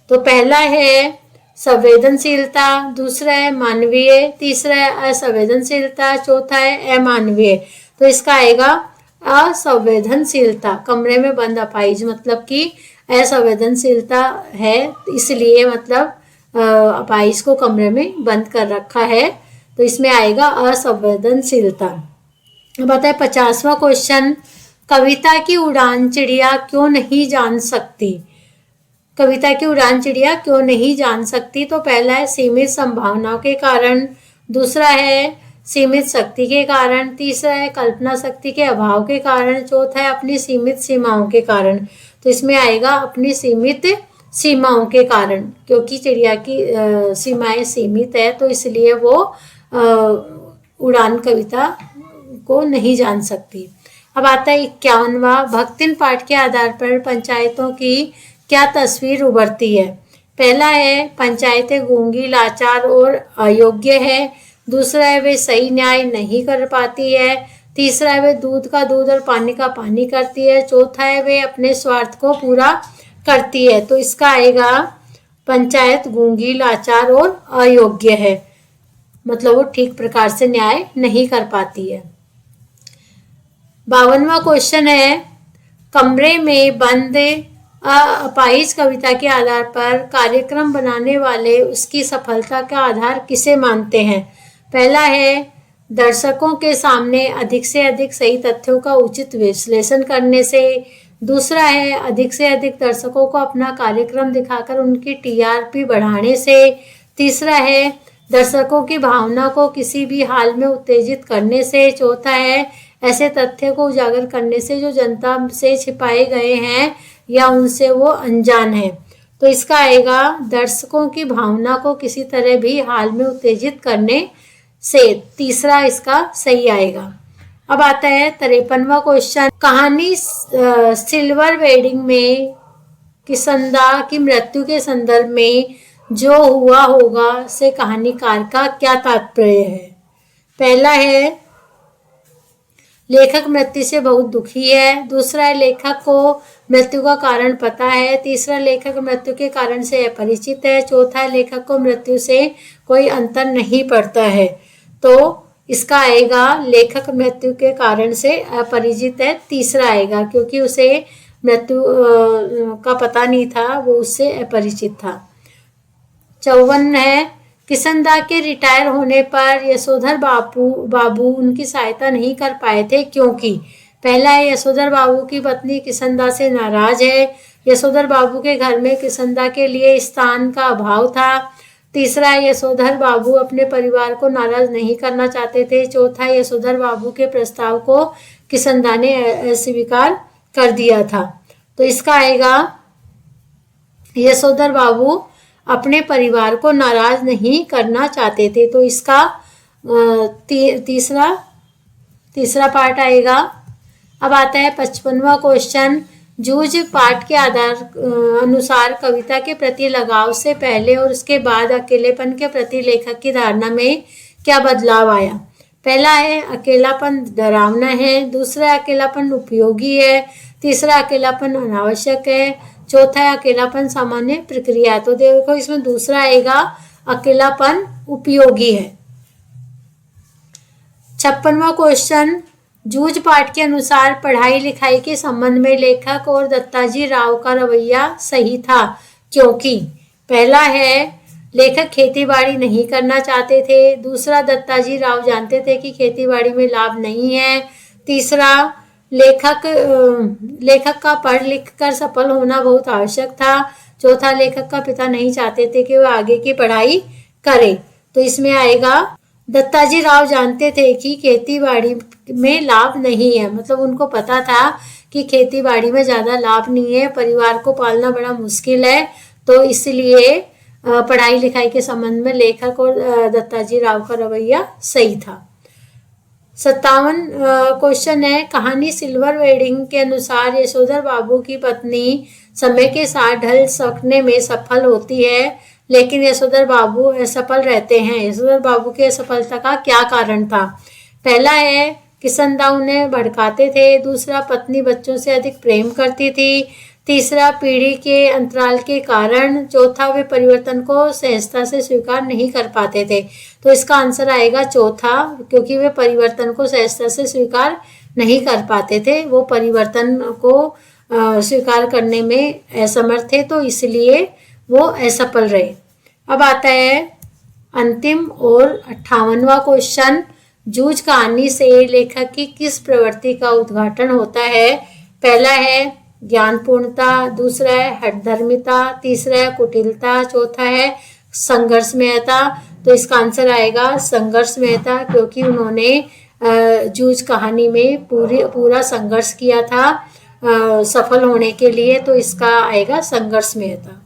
तो पहला है संवेदनशीलता, दूसरा है मानवीय, तीसरा है असंवेदनशीलता, चौथा है अमानवीय। तो इसका आएगा असंवेदनशीलता। कमरे में बंद अपाहिज मतलब कि असंवेदनशीलता है, इसलिए मतलब अपाहिज को कमरे में बंद कर रखा है, तो इसमें आएगा असंवेदनशीलता। अब आता है 50वां क्वेश्चन, कविता की उड़ान चिड़िया क्यों नहीं जान सकती। कविता की उड़ान चिड़िया क्यों नहीं जान सकती। तो पहला है सीमित संभावनाओं के कारण, दूसरा है सीमित शक्ति के कारण, तीसरा है कल्पना शक्ति के अभाव के कारण, चौथा है अपनी सीमित सीमाओं के कारण। तो इसमें आएगा अपनी सीमित सीमाओं के कारण, क्योंकि चिड़िया की सीमाएं सीमित है, तो इसलिए वो उड़ान कविता को नहीं जान सकती। अब आता है 51वां, भक्तिन पाठ के आधार पर पंचायतों की क्या तस्वीर उभरती है। पहला है पंचायतें गूंगी, लाचार और अयोग्य है, दूसरा है वे सही न्याय नहीं कर पाती है, तीसरा है वे दूध का दूध और पानी का पानी करती है, चौथा है वे अपने स्वार्थ को पूरा करती है। तो इसका आएगा पंचायत गूंगी, लाचार और अयोग्य है, मतलब वो ठीक प्रकार से न्याय नहीं कर पाती है। 52वां क्वेश्चन है, कमरे में बंद अपाहिज कविता के आधार पर कार्यक्रम बनाने वाले उसकी सफलता का आधार किसे मानते हैं। पहला है दर्शकों के सामने अधिक से अधिक सही तथ्यों का उचित विश्लेषण करने से, दूसरा है अधिक से अधिक दर्शकों को अपना कार्यक्रम दिखाकर उनकी टीआरपी बढ़ाने से, तीसरा है दर्शकों की भावना को किसी भी हाल में उत्तेजित करने से, चौथा है ऐसे तथ्य को उजागर करने से जो जनता से छिपाए गए हैं या उनसे वो अनजान है। तो इसका आएगा दर्शकों की भावना को किसी तरह भी हाल में उत्तेजित करने से, तीसरा इसका सही आएगा। अब आता है 53वां क्वेश्चन, कहानी सिल्वर वेडिंग में किशंदा की मृत्यु के संदर्भ में जो हुआ होगा से कहानीकार का क्या तात्पर्य है। पहला है लेखक मृत्यु से बहुत दुखी है, दूसरा है लेखक को मृत्यु का कारण पता है, तीसरा लेखक मृत्यु के कारण से अपरिचित है, चौथा है लेखक को मृत्यु से कोई अंतर नहीं पड़ता है। तो इसका आएगा लेखक मृत्यु के कारण से अपरिचित है, तीसरा आएगा क्योंकि उसे मृत्यु का पता नहीं था, वो उससे अपरिचित था। 54 है, किशंदा के रिटायर होने पर यशोधर बाबू उनकी सहायता नहीं कर पाए थे क्योंकि पहला है यशोधर बाबू की पत्नी किशंदा से नाराज है, यशोधर बाबू के घर में किशंदा के लिए स्थान का अभाव था, तीसरा है यशोधर बाबू अपने परिवार को नाराज नहीं करना चाहते थे, चौथा है यशोधर बाबू के प्रस्ताव को किशंदा ने अस्वीकार कर दिया था। तो इसका आएगा यशोधर बाबू अपने परिवार को नाराज नहीं करना चाहते थे, तो इसका तीसरा पार्ट आएगा। अब आता है 55वां क्वेश्चन, जूझ पाठ के आधार अनुसार कविता के प्रति लगाव से पहले और उसके बाद अकेलेपन के प्रति लेखक की धारणा में क्या बदलाव आया। पहला है अकेलापन डरावना है, दूसरा अकेलापन उपयोगी है, तीसरा अकेलापन अनावश्यक है, चौथा है अकेलापन सामान्य प्रक्रिया। तो देखो इसमें दूसरा आएगा अकेलापन उपयोगी है। 56वां क्वेश्चन, जूझ पाठ के अनुसार पढ़ाई लिखाई के संबंध में लेखक और दत्ताजी राव का रवैया सही था क्योंकि पहला है लेखक खेतीबाड़ी नहीं करना चाहते थे, दूसरा दत्ताजी राव जानते थे कि खेतीबाड़ी में लाभ नहीं है, तीसरा लेखक का पढ़ लिख कर सफल होना बहुत आवश्यक था, चौथा लेखक का पिता नहीं चाहते थे कि वह आगे की पढ़ाई करे। तो इसमें आएगा दत्ताजी राव जानते थे कि खेतीबाड़ी में लाभ नहीं है, मतलब उनको पता था कि खेतीबाड़ी में ज़्यादा लाभ नहीं है, परिवार को पालना बड़ा मुश्किल है, तो इसलिए पढ़ाई लिखाई के संबंध में लेखक और दत्ताजी राव का रवैया सही था। 57 क्वेश्चन है, कहानी सिल्वर वेडिंग के अनुसार यशोधर बाबू की पत्नी समय के साथ ढल सकने में सफल होती है, लेकिन यशोधर बाबू असफल रहते हैं। यशोधर बाबू की असफलता का क्या कारण था? पहला है किसनदा उन्हें भड़काते थे, दूसरा पत्नी बच्चों से अधिक प्रेम करती थी, तीसरा पीढ़ी के अंतराल के कारण, चौथा वे परिवर्तन को सहजता से स्वीकार नहीं कर पाते थे। तो इसका आंसर आएगा चौथा, क्योंकि वे परिवर्तन को सहजता से स्वीकार नहीं कर पाते थे, वो परिवर्तन को स्वीकार करने में असमर्थ थे, तो इसलिए वो असफल रहे। अब आता है अंतिम और 58वां क्वेश्चन, जूझ कहानी से लेखक की किस प्रवृत्ति का उद्घाटन होता है? पहला है ज्ञानपूर्णता, दूसरा है हठधर्मिता, तीसरा है कुटिलता, चौथा है संघर्षमयता। तो इसका आंसर आएगा संघर्षमयता, क्योंकि उन्होंने जूझ कहानी में पूरा संघर्ष किया था सफल होने के लिए, तो इसका आएगा संघर्षमयता।